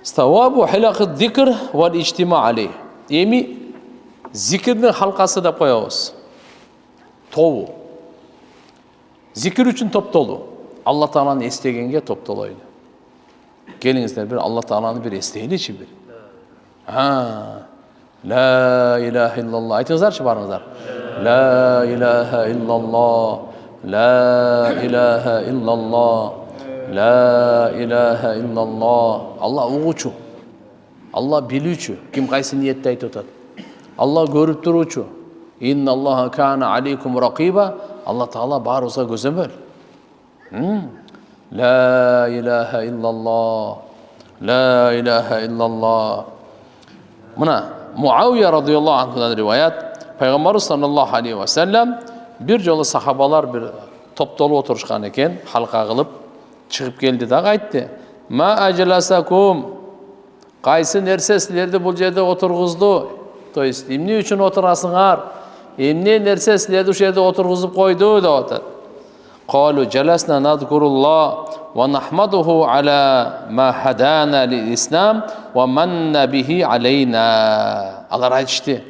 Ставабу хилакы зикр вал иҗтима алейх. Эми зикирдин халкасы деп коебуз. Тобу. Зикир үчүн топтолуу. Алла тааланы эстегенге топтолойлу. Келиңиздер бир Алла тааланы бир эстейличи бир. La ilahe illallah. Айтыңыздарчы барыңыздар. La ilahe illallah. La ilahe illallah. La ilahe illallah. Алла угучу. Алла билүүчү. Ким кайсы ниетте айтып атат. Алла көрүп туруучу. Инна Аллаха кана алейкум ракиба. Алла таала баарыбызга көзөмөл. La ilahe illallah. La ilahe illallah. Мына Муавия радыйаллаху анхудан риваят, Пайгамбар саллаллаху алейхи ва саллям бир жолу сахабалар бир топтолуп отурушкан экен, халка кылып чыгып келди дагы айтты. Ма ажласакум, кайсы нерсе силерди бул жерде отургузду? То есть эмне үчүн отурасыңар? Эмне нерсе силерди ушул жерде отургузуп койду деп атат. Қалу жаласна надкуруллах ва нахмадуху ала ма хадана лил ислам ва манна бихи алейна. Алар айтышты.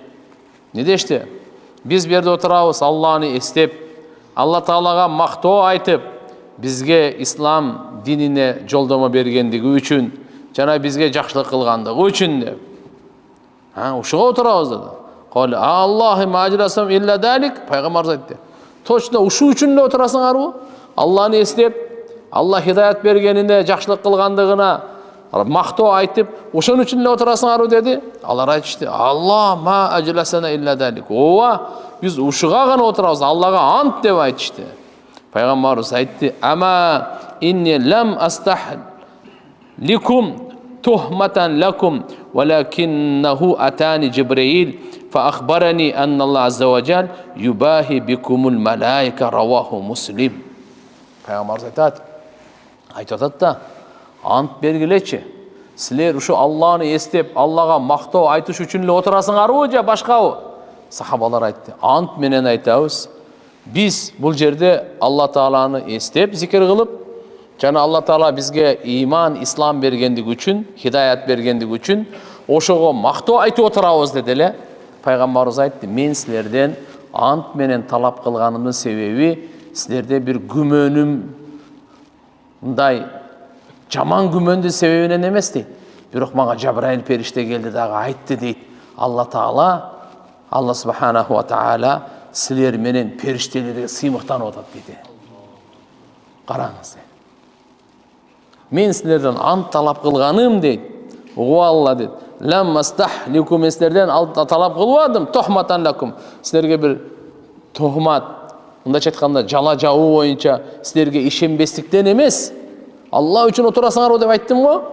Не дешти? Биз берде отурабыз, Алланы эстеп, Алла таалага мактоо айтып, бизге ислам динине жолдомо бергендиги үчүн, жана бизге жакшылык кылгандыгы үчүн деп. Ушуга отурабыз dedi. Қалу Аллахи ма ажласам илля далик. Пайгамбар айтты. Точно ушу үчүн эле отурасыңарбы? Алланы эстеп, Алла хидаят бергенине, жакшылык кылгандыгына мактоо айтып, ошон үчүн эле отурасыңарбы деди. Алар айтышты: "Алла ма ажласана илля далик." Ооба, биз ушуга гана отурабыз, Аллага ант деп айтышты. Пайгамбарыбыз айтты: "Ама инни лам астах ликум тухматан лакум, валакиннаху атани Джибраил фаахбарани анна Аллах азза ва джал юбахи бикумул малаика." Раваху Муслим. Пайгамбарыбыз айтып атат да, ант бергилечи. Силер ушу Алланы эстеп, Аллага мактоо айтыш үчүн эле отурасыңарбы же башкабы? Сахабалар айтты: "Ант менен айтабыз. Биз бул жерде Алла Тааланы эстеп, зикир кылып, жана Алла Таала бизге иман, ислам бергендиги үчүн, хидаят бергендиги үчүн ошого мактоо айтып отурабыз" деди эле. Пайгамбарыбыз айтты: "Мен силерден ант менен талап кылганымдын себеби силерде бир күмөнүм мындай жаман күмөндүн себебинен эмес дейт. Бирок мага Жабраил периште келди дагы айтты дейт. Алла Таала, Алла субханаху ва таала силер менен периштелерге сыймыктанып атат дейт. Караңыз. Мен силерден ант талап кылганым дейт. Угуп алла дейт. Лам мастах ликум, силерден талап кылбадым. Тухматан лакум, силерге бир тухмат, мындайча айтканда жала жабуу боюнча силерге ишенбестиктен эмес. Алла үчүн отурасыңарбы деп айттым го.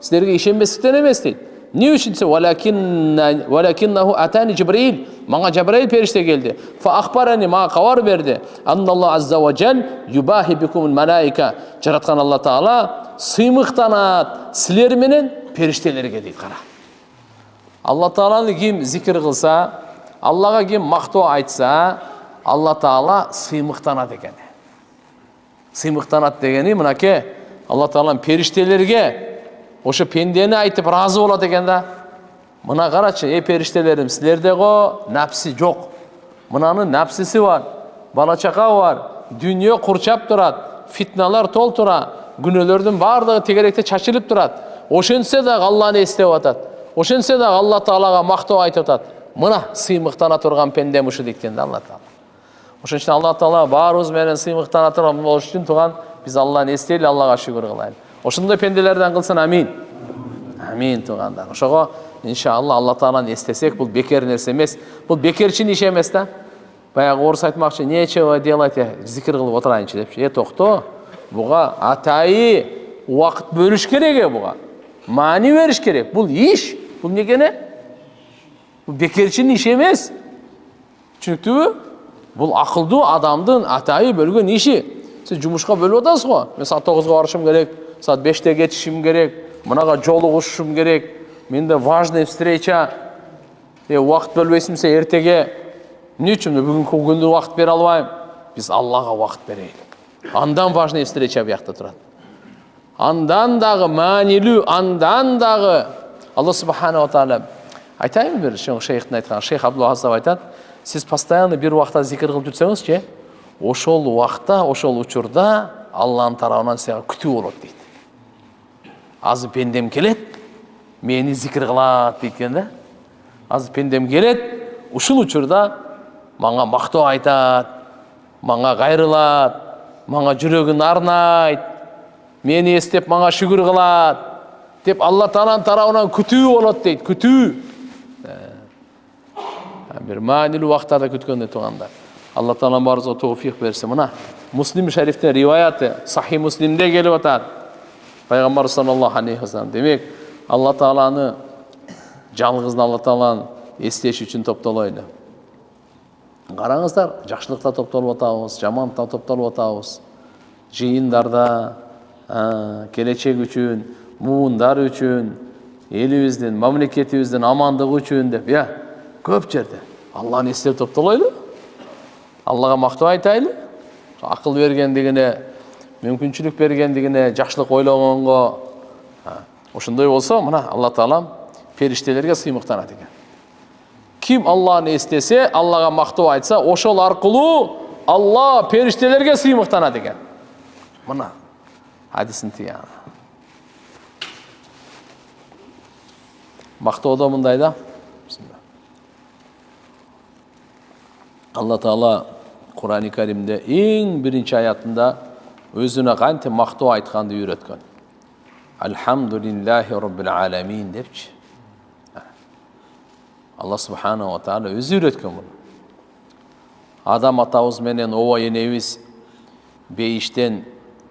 Силерге ишенбестиктен эмес дейт. Не үчүн десе, валакиннаху атани Джибраил, мага Жабраил периште келди. Фа ахбарани, мага кабар берди. Анналлах азза ва джал юбахи бикумул малаика, жараткан Алла Таала сыймыктанат силер менен периштелерге дейт. Кара. Алла Тааланы ким зикир кылса, Аллага ким мактоо айтса, Алла Таала сыймыктанат экен. Сыймыктанат дегени мынаке, Алла Тааланын периштелерге ошо пендени айтып разы болот экен да. Мына карачы, эй периштелерим, силерде го напси жок. Мынанын напсиси бар, бала чака бар, дүйнө курчап турат, фитналар толтура, күнөөлөрдүн баардыгы тегеректе чачылып турат. Ошентсе дагы Алланы эстеп атат. Ошентсе дагы Алла Таалага мактоо айтып атат. Мына сыймыктана турган пендем ушу дейт экен да Алла Таала. Ошон үчүн Алла Таала баарыбыз менен сыймыктана турган болуш үчүн туган биз Алланы эстейли, Аллага шүгүр кылайлы. Ошондой пенделерден кылсын, амин. Амин тугандар. Ошого иншалла Алла Тааланы эстесек, бул бекер нерсе эмес. Бул бекерчин иш эмес да. Баягы орус айтмакчы, нечего делать, зикир кылып отурайынчы депчи. Токто. Буга атайы убакыт бөлүш керек буга. Маани бериш керек. Бул иш. Бул эмне? Бул бекерчин иш эмес. Түшүнүктүбү? Бул акылдуу адамдын атайы бөлгөн иши. Сиз жумушка бөлүп атасыз го. Мен саат 9-га барышым керек, саат 5-те кетишим керек, мынага жолугушушум керек. Менде важный встреча. Убакыт бөлбөйсүмсө эртеге эмне үчүн бүгүнкү күндө убакыт бере албайм? Биз Аллага убакыт берели. Андан важный встреча биякта турат. Андан дагы маанилүү, андан дагы Алла субханаху ва таала айтайын бир шейхтин айткан, шейх Абдулхасап айтат: "Сиз постоянно бир убакта зикир кылып жүрсөңүзчү, ошол убакта, ошол учурда Алланын тарабынан сага күтүү болот" дейт. Азыр пендем келет, мени зикир кылат дейт экен да. Азыр пендем келет, ушул учурда мага мактоо айтат, мага кайрылат, мага жүрөгүн арнайт, мени эстеп мага шүгүр кылат деп Алла Тааланын тарабынан күтүү болот дейт. Күтүү. Бир маанилүү убактарда күткөндө тугандар. Алла Таалам баарыбызга товфик берсин. Мына Муслим шарифтен риваяты, Сахи Муслимде келип атат. Пайгамбар саллаллаху алейхи ва саллям демек, Алла Тааланы жалгыз Алла Тааланы эстеш үчүн топтолойлу. Караңыздар, жакшылыкта топтолуп атабыз, жамандыкта топтолуп атабыз. Жыйындарда, келечек үчүн, муундар үчүн, элибиздин, мамлекетибиздин амандыгы үчүн деп, көп жерде Алланы эстеп топтолойлу. Аллага мактоо айтайлы. Акыл бергендигине, мүмкүнчүлүк бергендигине, жакшылык ойлогонго. Ошондой болсо, мына Алла Таалам периштелерге сыймыктанат экен. Ким Алланы эстесе, Аллага мактоо айтса, ошол аркылуу Алла периштелерге сыймыктанат экен. Мына хадистин тияны. Мактоодо мындай да. Алла Таала Кур'ан-ы Каримде эң биринчи аятында өзүнө кантип мактоо айтканды үйрөткөн. Alhamdulillahi Rabbil Alamin депчи. Алла Субханаху ва Таала өзі үйреткен bunu. Адам атабыз менен оба енебиз бейіштен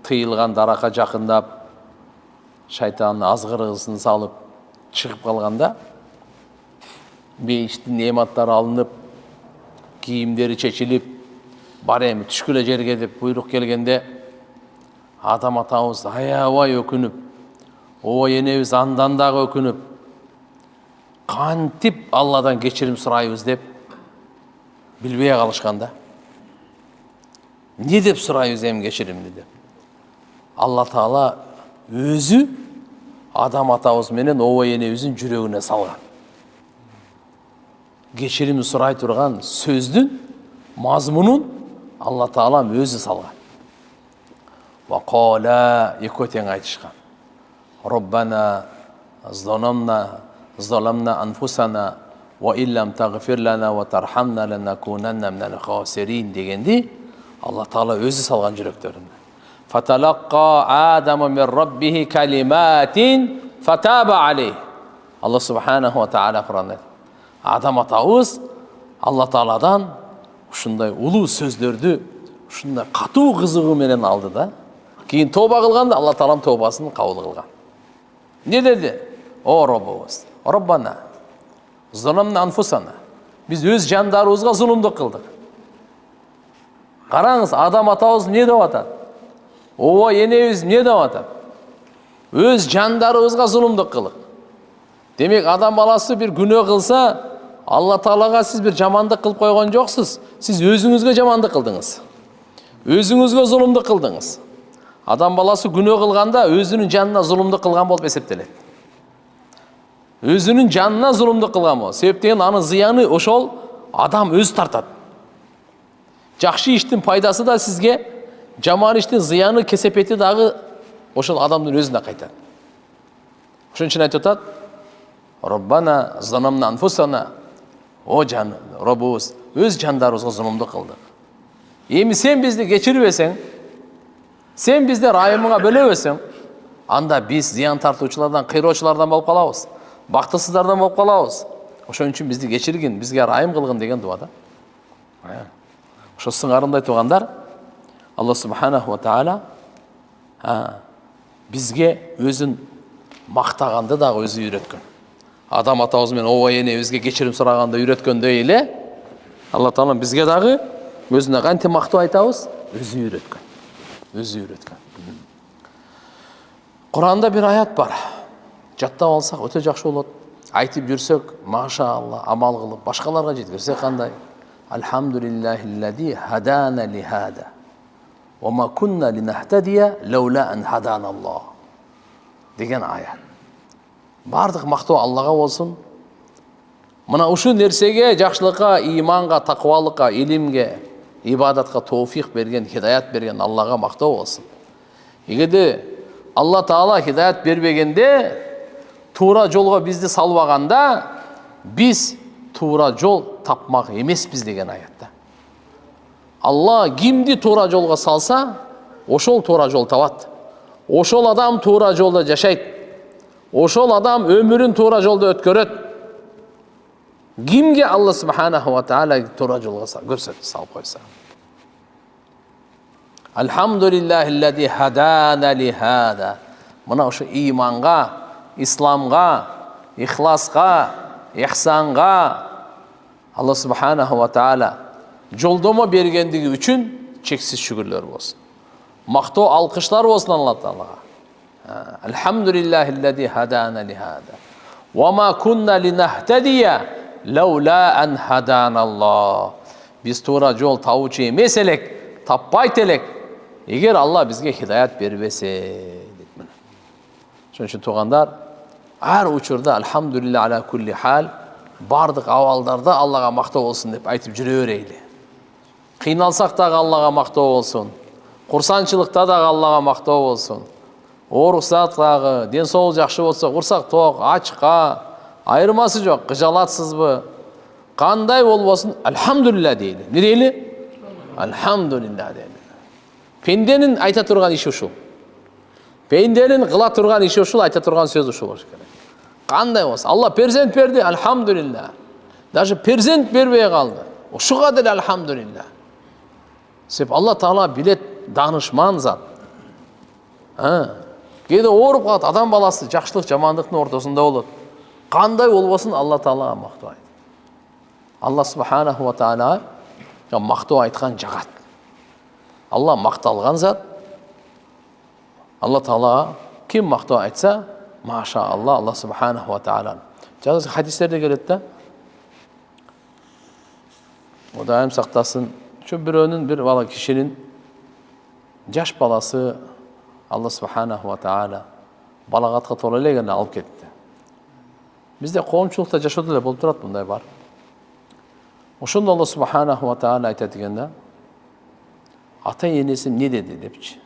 тыйылған дараққа жақындап, шайтанның азғырғысын салып шығып қалғанда, бейіштің нематтары алынып, киімдері шешіліп, бар эми түшкілі жерге деп бұйрық келгенде, адам атабыз аябай өкініп, оба енебиз андан дағы өкініп, кантип Алладан кечирим сурайбыз деп билбей калышканда, не деп сурайбыз эми кечиримди деп. Алла Таала өзү адам атабыз менен оба энебиздин жүрөгүнө салган. Кечирим сурай турган сөздүн мазмунун Алла Таала өзү салган. Ва кала экөө тең айтышкан. Роббана ظلمنا أنفسنا وإن لم تغفر لنا وترحمنا لنكونن من الخاسرين дегенди Алла Таала өзү салган жүрөктөрүндө. Фаталаққа Адама мин Раббихи калиматин фатаба алейх. Алла Субханаху ва Таала Куранда Адам атабыз Алла Тааладан ушундай улуу сөздөрдү ушундай катуу кызыгуу менен алды да. Кийин тооба кылганда Алла Тааланын тообасын кабыл кылган. Не деди? О Роббубуз, Роббана, золамна анфусана. Biz өз жандарыбызга зулумдук кылдык. Караңыз, адам атабыз не деп атат? Оба энебиз не деп атат? Өз жандарыбызга зулумдук кылдык. Демек, адам баласы бир күнөө кылса, Алла Таалага сиз бир жамандык кылып койгон жоксуз. Сиз өзүңүзгө жамандык кылдыңыз. Өзүңүзгө зулумдук кылдыңыз. Адам баласы күнөө кылганда өзүнүн жанына зулумдук кылган болуп эсептелет. Өзүнүн жанына зулумдук кылган болот. Себептен анын зыяны ошол адам өз тартат. Жакшы иштин пайдасы да сизге, жаман иштин зыяны кесепети дагы ошол адамдын өзүнө кайтат. Ошон үчүн айтып атат: Роббана заламна анфусана. О жан, Роббубуз, өз жандарыбызга зулумдук кылдык. Эми сен бизди кечирбесең, сен бизди райымыңа бөлөбөсөң, анда биз зыян тартуучулардан, кыйроочулардан болуп калабыз. Бактысыздардан болуп калабыз. Ошон үчүн бизди кечиргин, бизге райым кылгын деген дуа да. Ошо сыңарындай тугандар, Алла Субханаху ва Таала бизге өзүн мактаганды дагы өзү үйрөткөн. Адам атабыз менен оба энебизге кечирим сураганды үйрөткөндөй эле, Алла Таала бизге дагы өзүнө кантип мактоо айтабыз, өзү үйрөткөн. Өзү үйрөткөн. Куранда бир аят бар. Жаттап алсак өтө жакшы болот. Айтып жүрсөк, машалла, амал кылып, башкаларга жеткирсек кандай? Алхамдулиллахиллади хадана ли хада. Ва ма кунна линахтадия лаула ан хаданаллах. Деген аят. Бардык мактоо Аллага болсун. Мына ушул нерсеге, жакшылыкка, иманга, таквалыкка, илимге, ибадатка тоофик берген, хидаят берген Аллага мактоо болсун. Эгерде Алла Таала хидаят бербегенде, тура жолго бизди салбаганда, биз тура жол тапмак эмеспиз деген аятта. Алла кимди тура жолго салса, ошол тура жол табат. Ошол адам тура жолдо жашайт. Ошол адам өмүрүн тура жолдо өткөрөт. Кимге Алла Субханаху ва Таала тура жолго көрсөтүп салып койсо. Алхамдулиллахиллади хадана ли хада. Мына ошо иманга, исламга, ихласка, ихсанга Алла Субханаху ва Таала жолдомо бергендиги үчүн чексиз шүгүрлөр болсун. Мактоо, алкышлар болсун Алла Таалага. Алхамдулиллахиллади хадана ли хада. Ва ма кунна линахтадия лаула ан хаданаллах. Биз тура жол табуучу эмес элек, таппайт элек, эгер Алла бизге хидаят бербесе. Ошон үчүн туугандар, ар учурда алхамдулилла аля кулли хал, бардык абалдарда Аллага мактоо болсун деп айтып жүрө берейли. Кыйналсак дагы Аллага мактоо болсун. Курсанчылыкта дагы Аллага мактоо болсун. Ооруксак дагы, ден соолук жакшы болсо, курсак ток, ачка, айырмасы жок, кыжалатсызбы, кандай болбосун, алхамдулилла дейли. Не дейли? Алхамдулилла дейли. Пенденин айта турган иши ушул. Пейіндерін қыла тұрған іші ушул, айта тұрған сөз ушул болуш керек. Қандай болса, Алла перзент берді, альхамдулилля. Даже перзент бербей қалды. Ушуға деле альхамдулилля. Себеп Алла Таала билет, данышман зат. Кейде ооруп калат, адам баласы жакшылык жамандыктын ортосунда болот. Кандай болбосун Алла Таалага мактоо айт. Алла субханаху ва таала мактоо айткан жагат. Алла макталган зат. Алла Таалага ким мактоо айтса, маша Алла субханаху ва таала. Жана хадистерде келет да. Кудайым сактасын. Şu birönün bir bala kişinin yaş balası Allah subhanahu wa ta'ala balağatqa tola elegende alıp ketdi. Bizde qo'mchilikda jashooda ele bo'lib turadi bunday bar. Oşunda Allah subhanahu wa ta'ala aytadiganda ata enesi ne dedi depçi.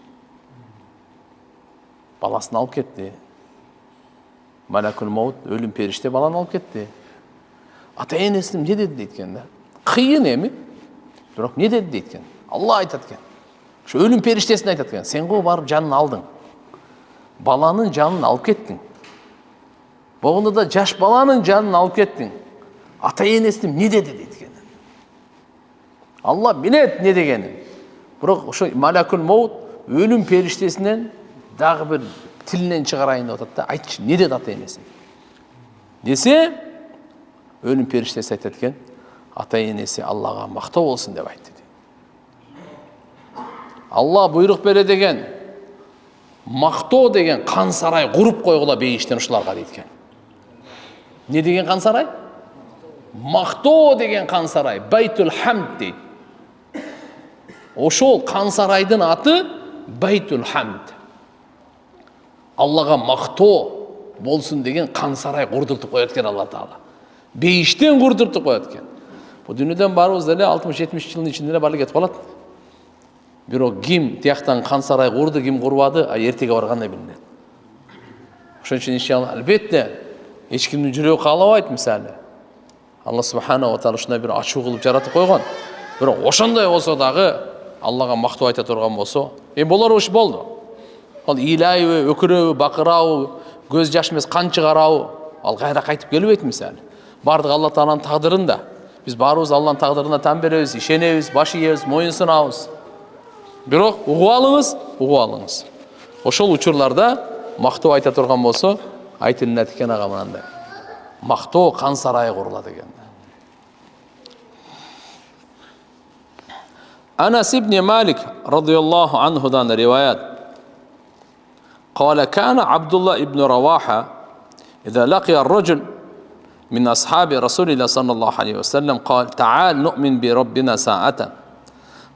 Balasını alıp ketdi. Malakul maut ölüm perişte balаны alıp ketdi. Ata enesi ne dedi deytkende? Kıyın emi? Biroq ne dedi deytken? Allah aytatken. Şu ölüm periştesini aytatken. Sen go barıp canını aldın. Balanın canını alıp kettin. Boğunda da jaş balanın canını alıp kettin. Ata enesim ne dedi deytken. Allah bilet ne degeni. Biroq şu malakul maut ölüm periştesinden dagı bir tilinden çıgarayın otat da aytçı ne dedi ata enesim. Dese ölüm periştesi aytatken. Ata enesi Allah'a maqtoo olsun deb aytdı. Allah buyruq bere degen, maqtoo degen kan saray qurup qo'ygula beyişten uşularga deytken. Ne degen kan saray? Maqtoo degen kan saray, Baytul Hamd deydi. Oşol kan saraydın atı Baytul Hamd. Allah'a maqtoo bolsun degen kan saray qurdurtup qo'yatken Allah Taala. Beyişten qurdurtup qo'yatken. Bu dünyadan barımız dele 60-70 yılın içinde barlı ketip kalat. Biro kim tiyaktan kan saray kurdu, kim kurbadı, ertege barganda bilinedi. Şunun için inşallah elbette hiç kimnin jüregi kalabayt misali. Allah subhanahu wa taala şuna bir açığı kılıp jaratıp koygan. Biro oşonday bolsa dagı Allah'a maqtoo ayta turgan bolsa, bolar iş boldu. Al ilahi öküröbü, bakırağı, göz jaş emес kan çıgarağı, al kayra kaytıp gelbeyt misali. Bardık Allah Taala'nın taqdırında. Biz barыбыз Allah'ın taqdırına tan berебиз, işenебиz, baş ийебиz, moyun sunabыз. Biroq ugup alыңыз. Ошол учурларда мактоо айта турган болсо, айтылын эткен ага мынандай. Мактоо кан сарайы курулат экен. Anas ibn Malik radıyallahu anhu'dan rivayet. قال كان عبد الله ابن رواحة إذا لقي الرجل من أصحاب رسول الله صلى الله عليه وسلم قال تعال نؤمن بربنا ساعة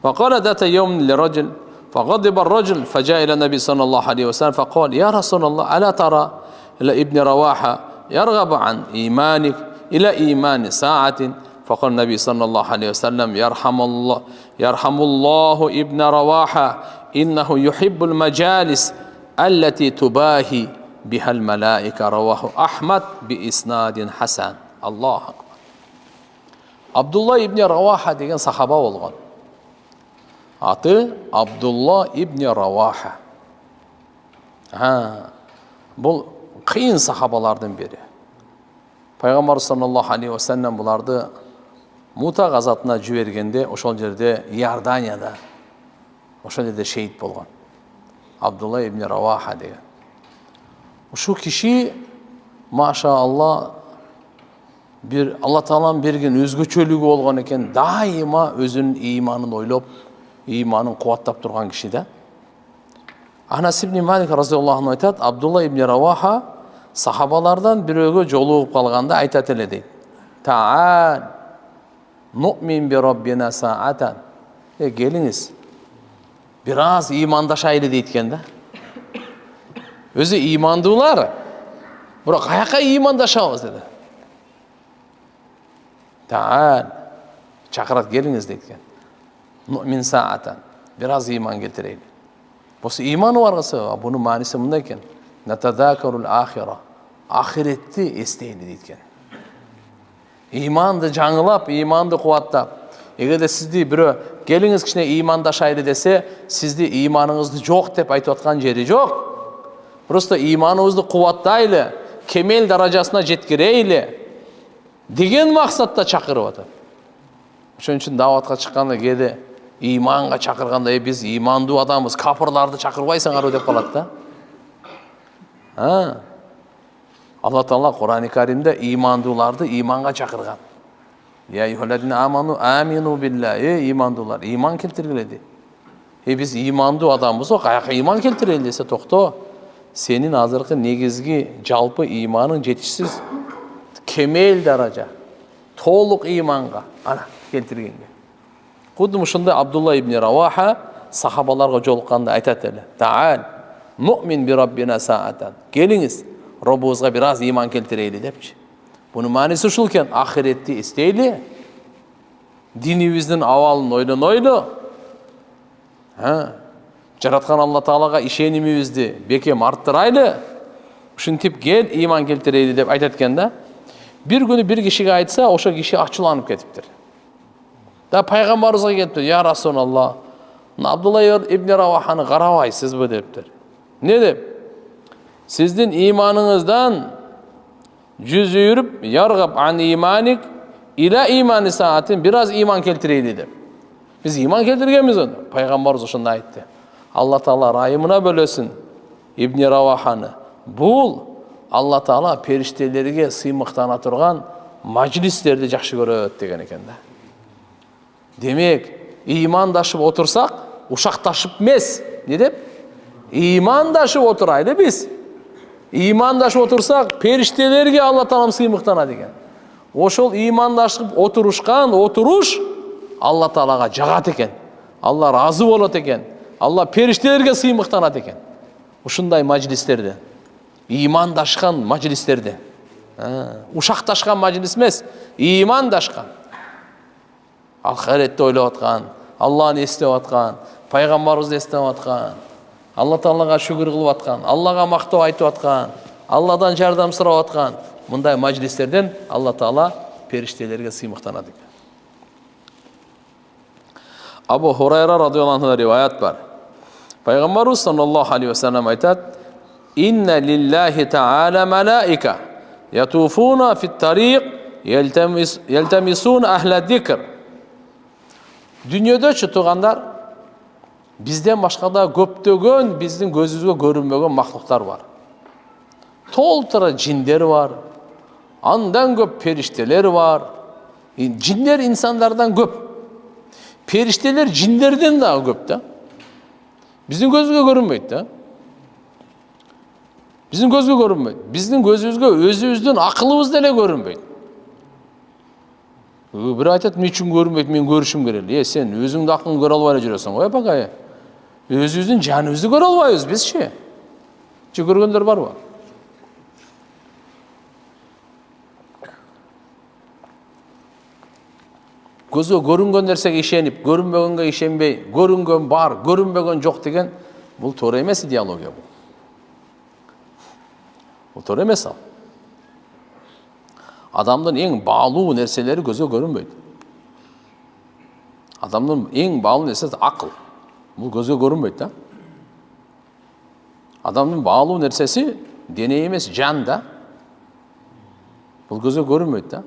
فقال ذات يوم لرجل فغضب الرجل فجاء إلى النبي صلى الله عليه وسلم فقال يا رسول الله ألا ترى إلى ابن رواحة يرغب عن إيمانك إلى إيمان ساعة فقال النبي صلى الله عليه وسلم يرحم الله ابن رواحة إنه يحب المجالس التي تباهي بها الملائكة رواه أحمد بإسناد حسن. Allah akbar. Abdullah ibn Ravaha degen sahaba olgan. Atı Abdullah ibn Ravaha. Bu kıyın sahabalardan biri. Peygamber sallallahu aleyhi ve sellem bulardı Muta gazatına jübergende oşol jerde Iordaniyada oşol jerde şehit bolgan. Abdullah ibn Ravaha degen. Şu kişi maşallah bir Allah Taala'nın bergen özgöçölügü bolgan eken, daima özünün imanын oylop, imanын kuvattap turgan kişi de. Anas ibn Malik radıyallahu anh aytat, Abdullah ibn Ravaha sahabalardan birögö jolugup kalganda aytat ele deydi. Ta'al nu'min bi rabbina sa'atan. Geliniz. Biraz imandaşaylı deytken de. Özü imandılar. Bırak ayakka imandaşabız dedi. Ta'al. Çakırat geliniz deytken. Nu'min sa'atan. Biraz iman getireyim. Bu imanı varsa bunun manisi bundayken. Netadakarul ahira. Ahiretti esteyini deytken. İmandı жаңылап, imandı kuvattap. Eğer de sizdi biri geliniz kişine imandaşaylı dese, sizdi imanınızdı yok dep aytып atkan jeri yok. Просто иманыбызды кубаттайлы, кемел даражасына жеткирейли деген максатта чакырып атат. Ошон үчүн даватка чыкканда кээде иманга чакырганда биз имандуу адамбыз, капырларды чакырбайсыңарбы деп калат да. Алла Таала Кур'ан-ы Каримде имандууларды иманга чакырган. Я юхалладина аману амину билла. Имандуулар, иман келтиргиле дейт. Биз имандуу адамбыз, каяка иман келтирели десе, токто. Сенин азыркы негизги жалпы иманың жетишсиз. Кемел даража, толук иманга ана келтиргенге. Кудум ушундай Абдулла ибн Раваха сахабаларга жолукканда айтат эле. Таал, муъмин би раббина саатан. Келиңиз, Роббубузга бир аз иман келтирейли депчи. Бунун мааниси ушул экен, ахиретти эстейли, динибиздин абалын ойлонойлу. Жараткан Алла Таалага ишенимибизди бекем арттырайлы. Ушинтип кел иман келтирейли деп айтат экен да. Bir günü bir kişiye aytsa, oşa kişi açılanıp ketiptir. Da Peygamberimize geliptir. Ya Resulallah, Abdullah ibn Ravaha'nı qarabайсыз bu deptir. Ne dep? Sizin imanınızdan yüz yürüp yargab an imanik ila imani saatin biraz iman keltireydi dep. Biz iman keltirgenmiz onu. Peygamberimiz oşunda aytты. Allah Taala rayımına bölösün İbn Ravaha'nı. Bul Allah Taala periştelerге сыймыктана турган majlislerdi жакшы көрөт деген экен да. Демек, имандашып отурсак, ушакташып эмес. Не деп? Имандашып отурайлы биз. Имандашып отурсак, периштелерге Алла Таалам сыймыктана деген. Ошол имандашып отурушкан отуруш Алла Таалага жагат экен. Алла разы болот экен. Алла периштелерге сыймыктанат экен. Ушундай majlisтерде. İmandашкан majlisтерде. Ушакташкан majlis эмес, имандашкан. Ахиретти ойлоп аткан, Алланы эстеп аткан, пайгамбарыбызды эстеп аткан, Алла Таалага шүгүр кылып аткан, Аллага мактоо айтып аткан, Алладан жардам сурап аткан. Мындай majlisтерден Алла Таала периштелерге сыймыктанат экен. Абу Хурайра радhiyallahu anh риваят бар. Пайгамбарыбыз саллаллаху алейхи ва саллям айтат: İnne lillahi ta'ala malaika yatufuna fit tariq yeltemisun ahle zikr. Dünyada çıtığanlar bizden başka da köptөгөн bizdin gözümüzge görünmөгөн mahluklar var. Толтыра cinler var. Andan köp perişteler var. Cinler insanlardan köp. Perişteler cinlerden daha köp da. Bizdin gözümüzge görünmeydi da. Bizim gözgө görünmeydi. Bizim gözümüzge özümüzdün akılımız dele görünmeydi. Bir aytat, men üçün görünmeydi, men görüşüm kereli. Sen özüңdü akılını göre alбай жүрөсүң ғой, pakay. Özümüzdün canımızды göre alбайбыз biz şey. Çi görgөндөр barбы? Gözgө görüнгөн нерсеге ишенип, görünmөгөнгө ишенбей, görüнгөн бар, görünmөгөн жок деген бул туура эмес идеология бул. Doğru emес ал. Adamın en bağlı nerseleri gözü görünmeydi. Adamın en bağlı nersesi akıl. Bu gözü görünmeydi da. Adamın bağlı nersesi deney emес can da. Bu gözü görünmeydi da.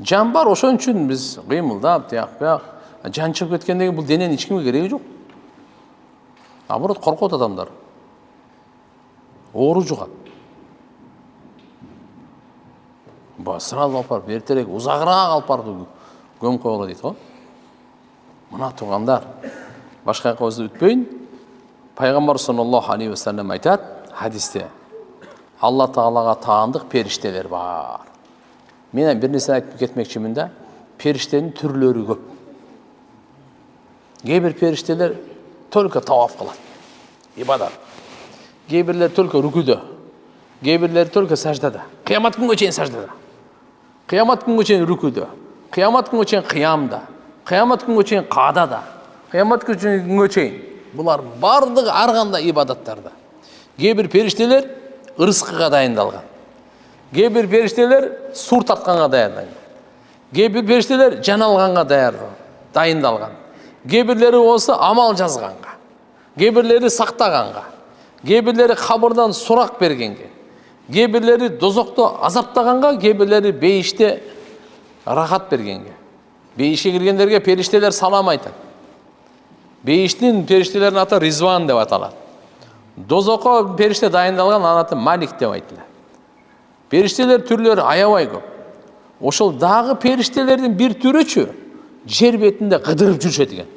Can var, oşon üçün biz kıymıldap, tiyaq. Can çıkıp ketkendeki bu deneyin hiç kimge gereği yok. Naborot korkut adamlar. Oğru jugat. Сразу алып барып эртерээк узагыраак алып барып көмүп койгула дейт го. Мына туугандар, башка жака өзү өтпөйүн. Пайгамбар саллаллаху алейхи ва саллям айтат хадисте: Алла Таалага таандык периштелер бар. Мен бир нерсе айтып кетмекчимин да, периштенин түрлөрү көп. Кээ бир периштелер только таваф кылат, ибадат. Кээ бирлер только рүкүдө, кээ бирлер только саждада. Кыямат күнгө чейин саждада. Kıyamet günü için rüküde, kıyamet günü için kıyamda, kıyamet günü için qadada, kıyamet günü için bular bardığı arganda ibadatlarda. Gebir perişteler ırıskıga dayındalgan. Gebir perişteler sur tatkanга dayındalgan. Gebir perişteler can alganга dayındalgan. Gebirleri olsa amal жазганга. Gebirleri saktaganга. кейбірлері қабырдан сұрақ бергенге, кейбірлері дозоқты азаптағанға, кейбірлері бейіште рахат бергенге. Бейішке кіргендерге періштелер салам айтады. Бейіштің періштелердің аты Ризван деп аталады. Дозоққа періште дайындалған аты Малик деп айтылады. Періштелер түрлері аябай көп. Ошол дағы періштелердің бір түрі жер бетінде қыдырып жүршеді екен.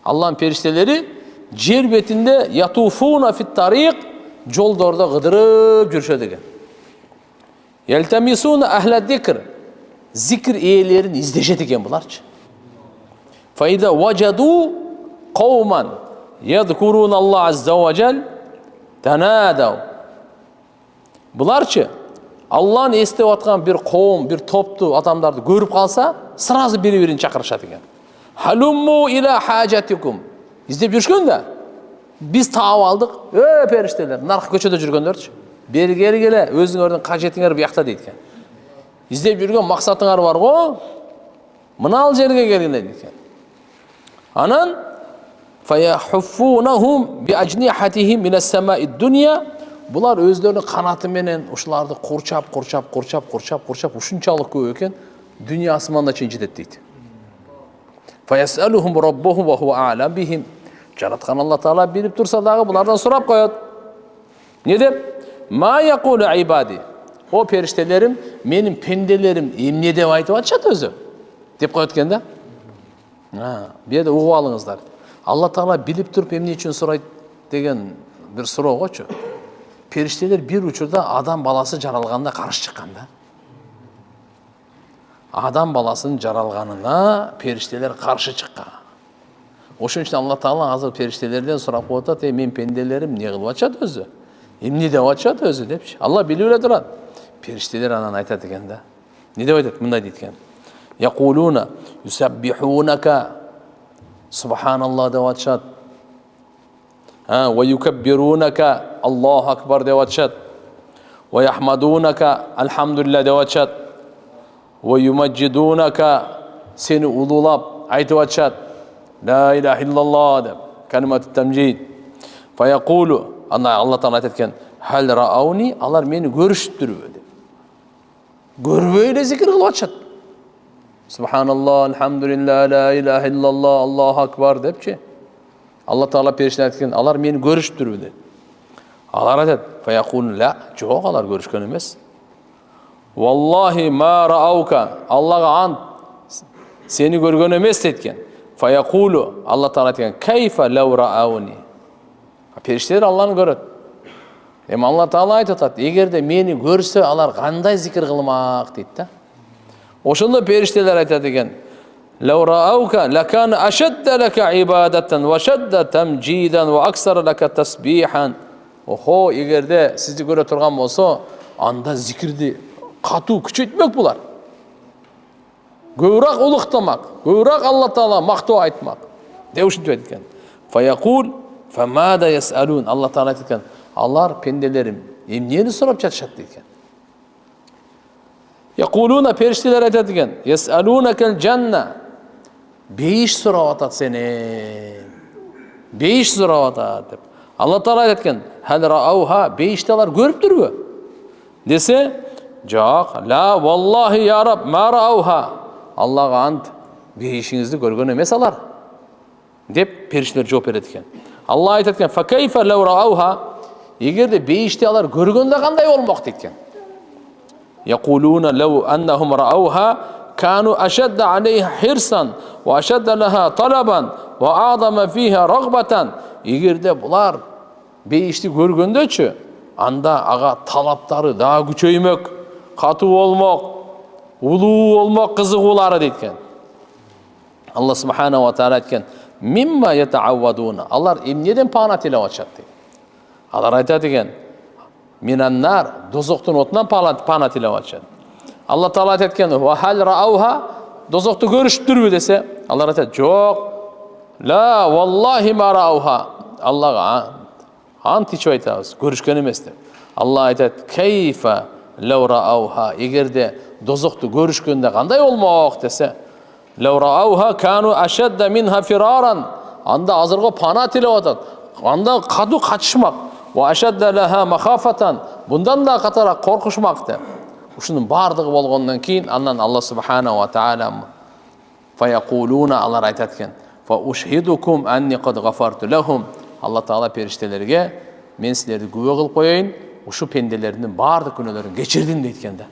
Аллахның періштелері жер бетінде ятуфуна фит тариқ, жолдорда қыдырып жүршеді екен. Елтамисуна ахла зикр, зикр иелерін издешеді екен бұларчы. Фаида ваджаду қауман ядкурун Аллах азза ва жал танадау. Бұларчы Аллахны естеп атқан бір қауым, бір топты адамдарды көріп қалса, сразу бири-бирин чакырышат экен. Халумму иля хажатикум. Издеп жүргөндө биз таап алдык. Периштелер, наркы көчөдө жүргөндөрчү. Бери келе, өзүңөрдүн кажетиңер буякта дейт экен. Издеп жүргөн максатыңар бар го, мынал жерге келгиле дейт экен. Анан фаяхуфунахум би ажнихатихим минас самаи дуnya. Бұлар өздерінің қанаты менен ушуларды қорчап ушунчалык көп екен, дүния асманда чейин жетет дейт. Фаясалухум раббухум ва хува а'лам бихим. Жараткан Алла Таала билип турса дагы булардан сурап коет. Не деп? Ма якулу ибади. О периштелерим, менин пенделерим эмне деп айтып атышат өзү? Деп коет экен да. Бу жерде угуп алыңыздар. Алла Таала билип туруп эмне үчүн сурайт деген бир суроогочу. Періштелер бір учурда адам баласы жаралғанда қарсы шыққанда. Адам баласының жаралғанына періштелер қарсы шыққан. Ошон үчүн Алла Таала азыр періштелерден сурап коет, мен пенделерим не кылып атышат өзү? Эмне деп атышат өзү депчи. Алла билип эле турат. Періштелер анан айтат экен да. Не деп айтат? Мындай дейт экен. Якулуна юсаббихунака субханаллах деп атышат. ويكبرونك الله أكبر دواتشات ويحمدونك الحمد لله دواتشات ويمجدونك سن أولولاب عيت واتشات لا إله إلا الله كلمة التمجيد فيقول الله تعالى تتكن هل رأوني الله مين görüştür görbeyle zikir kılvatşat Subhanallah elhamdülillah la ilahe illallah Allahu akbar depçi Allah Taala perişan etken, alar meni görüşüp durdu. Alar aytat, fayaqul la, joq alar görüşkön emes. Wallahi ma ra'auka, Allah'a ant seni görgön emes etken. Fayaqulu, Allah Taala etken, kayfa law ra'auni. Perişteler Allah'ını göröt. Hem Allah Taala aytat, egerde meni görse alar kanday zikir kılmak deyt da. Oşonda perişteler aytat eken, لو رأوك لكان أشد لك عبادة وشد تمجيدا وأكثر لك تسبيحا. Oho, egerde sizni göre turgan bolsa, anda zikirdi katu küçültmek bular. Gövrek uluqtamak, gövrek Allah Taala maktoo aytmak. Deuşuntip aytken. Fayaqul famada yasalun. Allah Taala aytken, "Allar pendelerim, emneni sorap жатышат" deyken. Yaquluna perişteler aytadigan, "Yasalunakel janna." Beyiş sorap atat seni. Beyiş sorap atat dep. Allah Taala aytken, "Hal ra'auha?" Beyişteler görüp durbu. Dese, "Joq, la vallahi ya Rab, ma ra'auha." Allah'a ant, beyişinizdi görgön emes alar. Dep perişteler жооп берет экен. Allah aytken, "Fa kayfa law ra'auha?" Egerde beyişte alar görgöndө kандай bolmok deytken. Yaquluna law annahum ra'auha كانوا أشد عليها حرصا وأشد لها طلبا وأعظم فيها رغبة. Egerde bular beyişti görgöndöчү, anda aga talaptары daha күчөймөк, катуу болмок, улуу болмок кызыгуулары дейткен. Allah Subhanahu wa Taala aytкен, "Mimma yata'awwaduna." Алар эмнеден пана тилеп атышат дейт. Алар айтат экен, "Минан нар", дозоктун отунан пана тилеп атышат. Allah Taala aytken, "Wa hal ra'auha?" Dozoktu görüştürmü dese, Allah aytat, "Joq. La vallahi ma ra'auha." Allah'a ant içip aytабыз, görüşkön emes dep. Allah aytat, "Kayfa law ra'auha?" Egerde dozoktu görüşkönde kanday bolmok dese, "Law ra'auha kanu ashadda minha firaran." Anda azırgo pana tilep atat. анда каду качышмак. Ва ашадда лаха махафатан. Bundan da катара коркушмак деп. Ушунун бардыгы болгондон кийин андан Алла субхана ва таала фаяқулуна алар айтат экен. Фа ушхидукум анни кад гафарту лахум. Алла таала периштелерге мен силерди күбө кылып коеюн, ушу пенделердин бардык күнөөлөрүн кечирдим дейт экен да.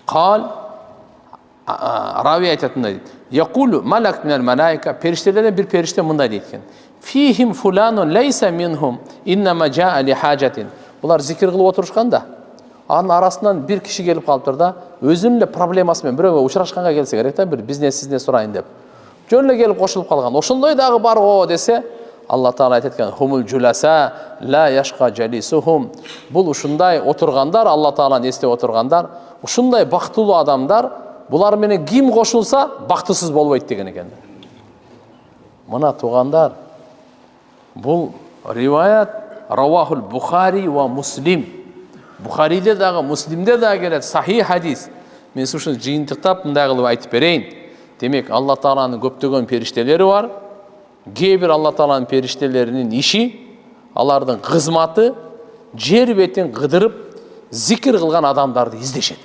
Кал рави айтатындай дейт. Якулу малак минал малаика, периштелерден бир периште мындай дейт экен. Фихим фуланун лейса минхум иннама жаа ли хажатин. Булар зикир кылып отурушканда, анын арасынан бир киши келип калыптыр да, өзүнүн эле проблемасы менен бирөөгө учурашканга келсе керек да, бир бизнесине сурайын деп. Жөн эле келип кошулуп калган. Ошондой дагы бар го десе, Алла таала айтат экен: "Хумул жуласа ла яшка жалисухум." Бул ушундай отургандар, Алла тааланы эстеп отургандар, ушундай бактылуу адамдар, булар менен ким кошулса бактысыз болбойт деген экен. Мына туугандар, бул риваят Равахул Бухари ва Муслим. Бухариде дагы, Муслимде дагы келет сахих хадис. Мен ушуну жыйынтыктап мындай кылып айтып берейин. Демек, Алла тааланын көптөгөн периштелери бар. Кээ бир Алла тааланын периштелеринин иши, алардын кызматы жер бетин кыдырып, зикир кылган адамдарды издешет.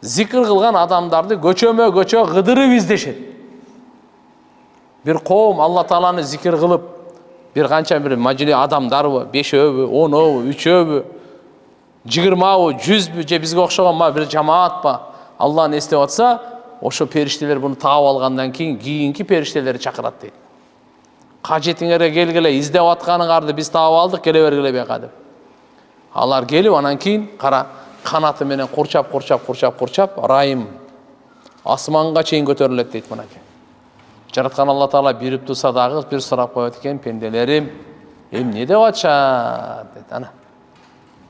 Зикир кылган адамдарды көчө кыдырып издешет. Бир коом Алла тааланы зикир кылып, бир канча бир мажили адамдарбы, 5өбү, 10өбү, 3өбү, 20өбү, 100бү, же бизге окшогон бир жамаатпы Алланы эстеп атса, ошо периштелер буну таап алгандан кийинки периштелерди чакырат дейт. Кажетиңерге келгиле, издеп атканыңарды биз таап алдык, келе бергиле бияка деп. Алар келип, анан кийин кара канаты менен курчап, райым асманга чейин көтөрүлөт дейт мынакей. Жараткан Алла таала бирип турса дагы бир сурап коет экен: "Пенделерим, эмне деп атышат?" дейт. Ана.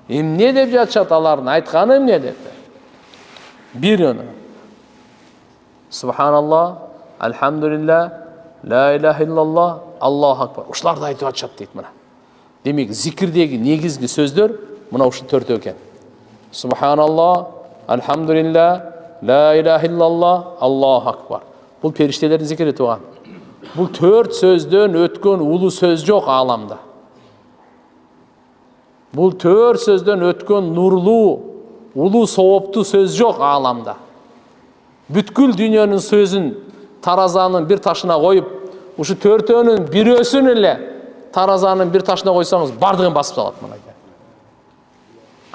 Эмне деп жатышат алардын айтканы эмне деп. Бир аны. Субханаллах, альхамдулиллах, ла илаха иллаллах, Аллаху акбар. Ушуларды айтып атышат дейт мына. Демек, зикирдеги негизги сөздөр мына ушу төртөө экен. Субханаллах, альхамдулиллах, ла илаха иллаллах, Аллаху акбар. Бул периштелердин зикири туган. Бул төрт сөздөн өткөн улуу сөз жок аламда. Бул төрт сөздөн өткөн нурлуу, улуу сооптуу сөз жок аламда. Бүткүл дүйнөнүн сөзүн таразанын бир ташына коюп, ушу төртөөнүн бирөөсүн эле таразанын бир ташына койсоңуз, бардыгын басып салат мына.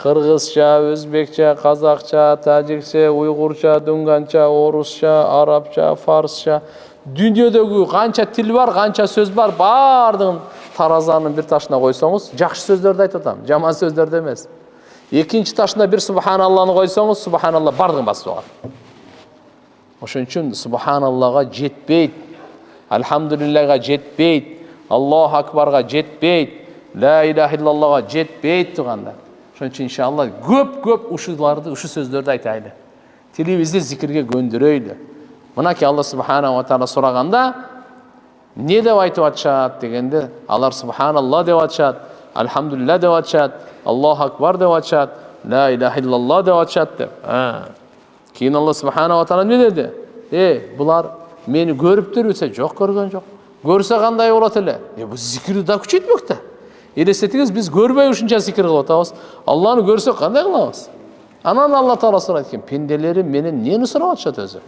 Кыргызча, өзбекче, казакча, тажикче, уйгурча, дүнганча, орусча, арабча, фарсча, дүйнөдөгү канча тил бар, канча сөз бар, бардыгын таразанын бир ташына койсоңуз, жакшы сөздөрдү айтып атам, жаман сөздөрдү эмес. Экинчи ташына бир субханалланы койсоңуз, субханалла бардыгын басып салат. Ошон үчүн субханаллага жетпейт, альхамдулиллага жетпейт, Аллаху акбарга жетпейт, ла илаха иллаллага жетпейт тугандар. Ошон үчүн иншалла көп ушуларды, ушу сөздөрдү айтайлы. Тилибизди зикирге көндүрөйлү. Мынаки Алла субхана ва таала сураганда не деп айтып атышат дегенде, алар субханалла деп атышат, альхамдулилла деп атышат, Аллаху акбар деп атышат, ла илаха иллаллах деп атышат деп. Кийин Алла субхана ва таала эмне деди? Булар мени көрүптүрбү десе, жок, көргөн жок. Көрсө кандай болот эле? Бул зикирди да күчөйтмөк да. Элестетиңиз, биз көрбөй ушунча зикир кылып атабыз. Алланы көрсөк кандай кылабыз? Анан Алла таала сурайт экен: "Пенделерим менен эмнени сурап атышат өзү?"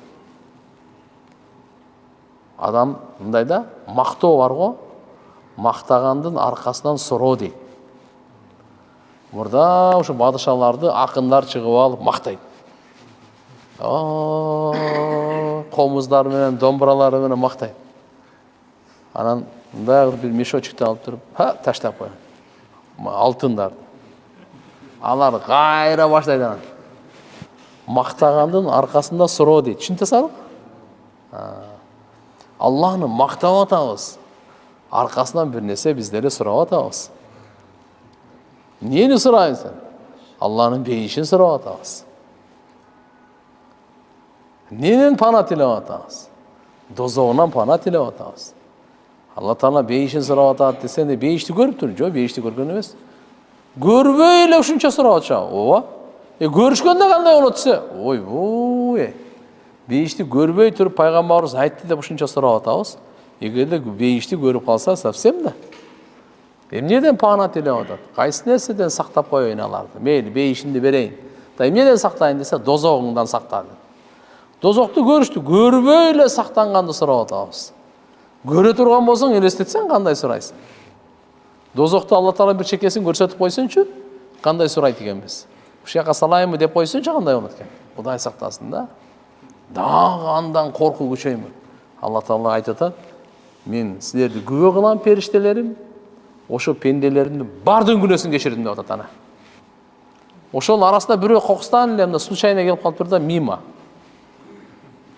Адам мындай да, мактоо бар го, мактагандын аркасынан суроо дейт. Мурда ушу падышаларды акындар чыгып алып мактайт. Комуздар менен, домбуралары менен мактайт. Анан мындай бир мешочукты алып туруп, таштап коет. Алтындар. Алар кайра баштайт анан. Мактагандын аркасында суроо дейт. Түшүнөсүңүз? Алланы мактап атабыз. Аркасынан бир нерсе биздерди сурап атабыз. Эмнени сурайсың сен? Алланын бейишин сурап атабыз. Эмнеден пана тилеп атабыз? Дозогунан пана тилеп атабыз. Алла таала бейишин сурап атат десең, бейишти көрүптүр, жок, бейишти көргөн эмес. Көрбөй эле ушунча сурап атышат. Ооба. Көрүшкөндө кандай болот десе, ойбой. Бейишти көрбөй туруп пайгамбарыбыз айтты деп ушунча сурап атабыз. Эгерде бейишти көрүп калса, совсем да. Эмнеден пана телеп атат? Кайсы нерседен сактап коеюн аларды? Мейли, бейишимди берейин. Да эмнеден сактайын десе, дозогуңдан сакта. Дозокту көрүштү, көрбөй эле сактанганды сурап атабыз. Көрө турган болсоң, элестетсең кандай сурайсың? Дозокту Алла Таала бир чекесин көрсөтүп койсунчу, кандай сурайт экенбиз? Ушул жака салайынбы деп койсунчу, кандай болот экен? Кудай сактасын да. Дагы андан коркуу күчөймү. Алла Таала айтып атат: "Мен силерди күбө кылам периштелерим, ошо пенделердин бардын күнөөсүн кечирдим" деп атат ана. Ошол арасында бирөө кокустан эле случайно келип калыптыр да, мимо.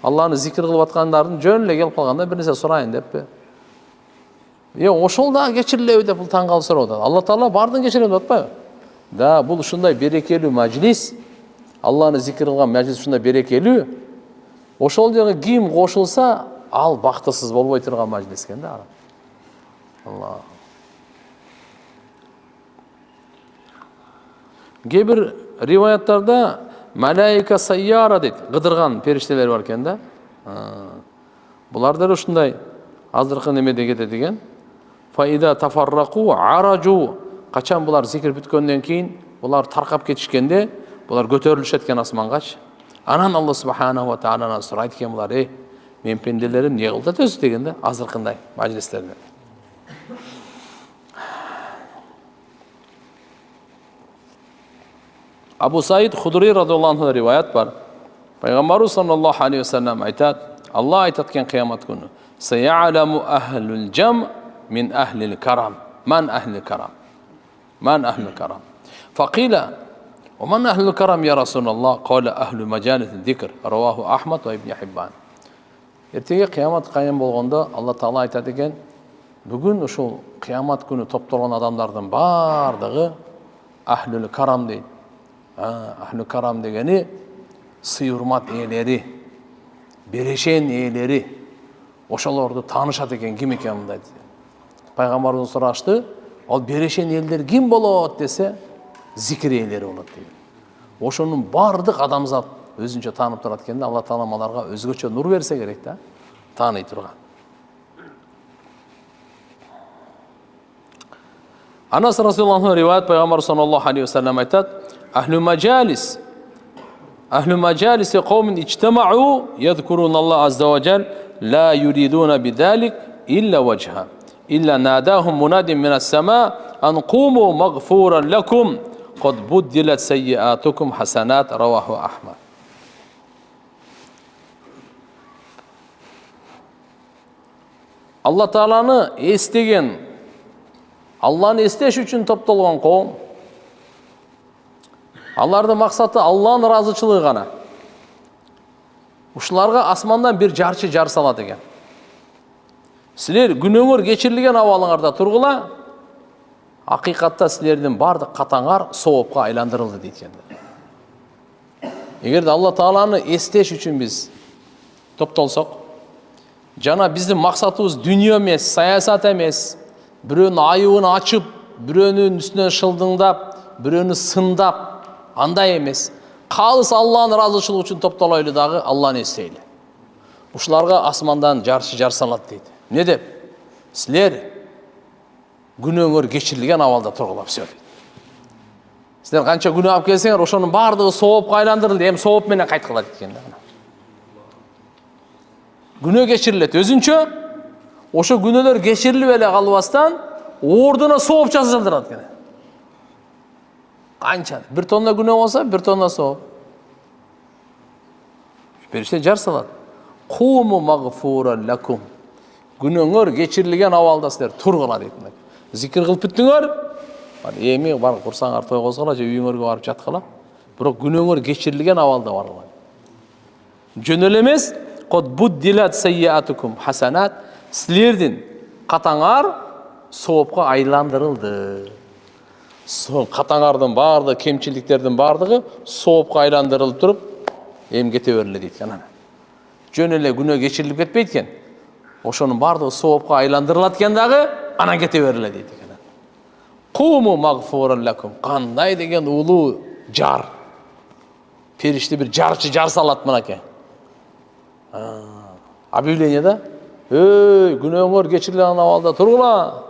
Алланы зикир кылып аткандардын жөн эле келип калганда бир нерсе сурайын деппи. Ошол да кечирилеби деп бул таң калып сурап атат. Алла Таала бардын кечирем деп атпайбы? Да, бул ушундай берекелүү мажлис, Алланы зикир кылган мажлис ушундай берекелүү. Ошол жерге ким кошулса, ал бактысыз болбой турган мажлис экен да. Алла. Кээ-бир риваяттарда малайка сайяра дейт, кыдырган периштелер бар экен да. Булар да ушундай азыркы немеде кетет экен. Фаида тафаррaqu аражу. Качан булар зикир бүткөндөн кийин, булар таркап кетишкенде, булар көтөрүлүшөт экен асмангачы. Анан Алла субханаху ва тааладан сурайт экен булар: "Мен пенделерим эмне кылып атасыз?" деген да, азыркындай мажлистерде. Абу Саид Худри радhiyallohu anh риваят бар. Пайгамбарыбыз саллаллаху алейхи ва саллям айтат: Алла айтат экен кыямат күнү: "Сая'ламу ахлул жам мин ахлил карам." Ман ахлил карам. Ман ахлил карам. Фақила: "Ва ман ахлил карам я Расулаллах?" Қала: "Ахлу маджалис зикр." Раваху Ахмад ва Ибн Хиббан. Эртеге кыямат кайым болгондо Алла Таала айтат экен: "Бүгүн ушул кыямат күнү топтолгон адамдардын бардыгы ахлул карам" дейт. Ахлу карам дегени сый урмат ээлери, берешен ээлери. Ошолорду таанышат экен, ким экенин дейт. Пайгамбарыбыз сурашты: "Ал берешен элдер ким болот?" десе, зикир ээлери болот дейт. Ошонун бардык адамзат өзүнчө таанып турат экен да. Алла Таала аларга өзгөчө нур берсе керек да, тааный турган. Анас радhiyallohu anh риваят, Пайгамбар саллаллаху алейхи ва саллям айтат: "Ахлу маджалис каумен иджтамау язкурун Аллах азза ва джал ла юридуна бидалик илля ваджха илля надахум мунадин мин ас-сама ан куму магфуран лакум кад буддилат сайyiатукум хасанат." Раваху Ахмад. Алла Тааланы эстеген, Алланы эстеш үчүн топтолгон коом, алардын максаты Алланын ыраазычылыгы гана. Ушуларга асмандан бир жарчы жар салат экен. Силер күнөөңөр кечирилген абалыңарда тургула, акыйкатта силердин бардык катаңар соопко айландырылды дейт экен. Эгерде Алла Тааланы эстеш үчүн биз топтолсок, жана биздин максатыбыз дүнүйө эмес, саясат эмес, бирөөнүн айыбын ачып, бирөөнүн үстүнөн шылдыңдап, бирөөнү сындап, андай эмес. Калыс Алланын ыраазычылыгы үчүн топтолойлу дагы, Алланы эстейли. Ушуларга асмандан жарчы жар салат дейт. Не деп? Силер күнөөңөр кечирилген абалда тургула все дейт. Силер канча күнөө алып келсеңер, ошонун бардыгы соопко айландырылды, эми сооп менен кайткылат экен да. Күнөө кечирилет өзүнчө, ошо күнөөлөр кечирилип эле калбастан ордуна сооп жазылдырат экен. Канча? 1 тонна күнөө болса, 1 тонна сооп. Периште жар салат. Куму магфуран лакум. Күнөөңөр кечирилген абалда силер тургула дейт. Зикир кылып бүттүңөр, эми бар курсаңар той козгола же үйүңөргө барып жаткыла. Бирок күнөөңөр кечирилген абалда баргыла. Жөн эле эмес, код буддилат сайyiатукум хасанат. Силердин катаңар соопко айландырылды. Катаңардын бардыгы, кемчиликтердин бардыгы соопко айландырылып туруп, эми кете бериле дейт экен. Жөн эле күнөө кечирилип кетпейт экен. Ошонун бардыгы соопко айландырылат экен дагы, анан кете бериле дейт экен. Куму магфуран лакум. Кандай деген улуу жар. Периште бир жарчы жар салат мынакей. Объявление да? Күнөөңөр кечирилген абалда тургула.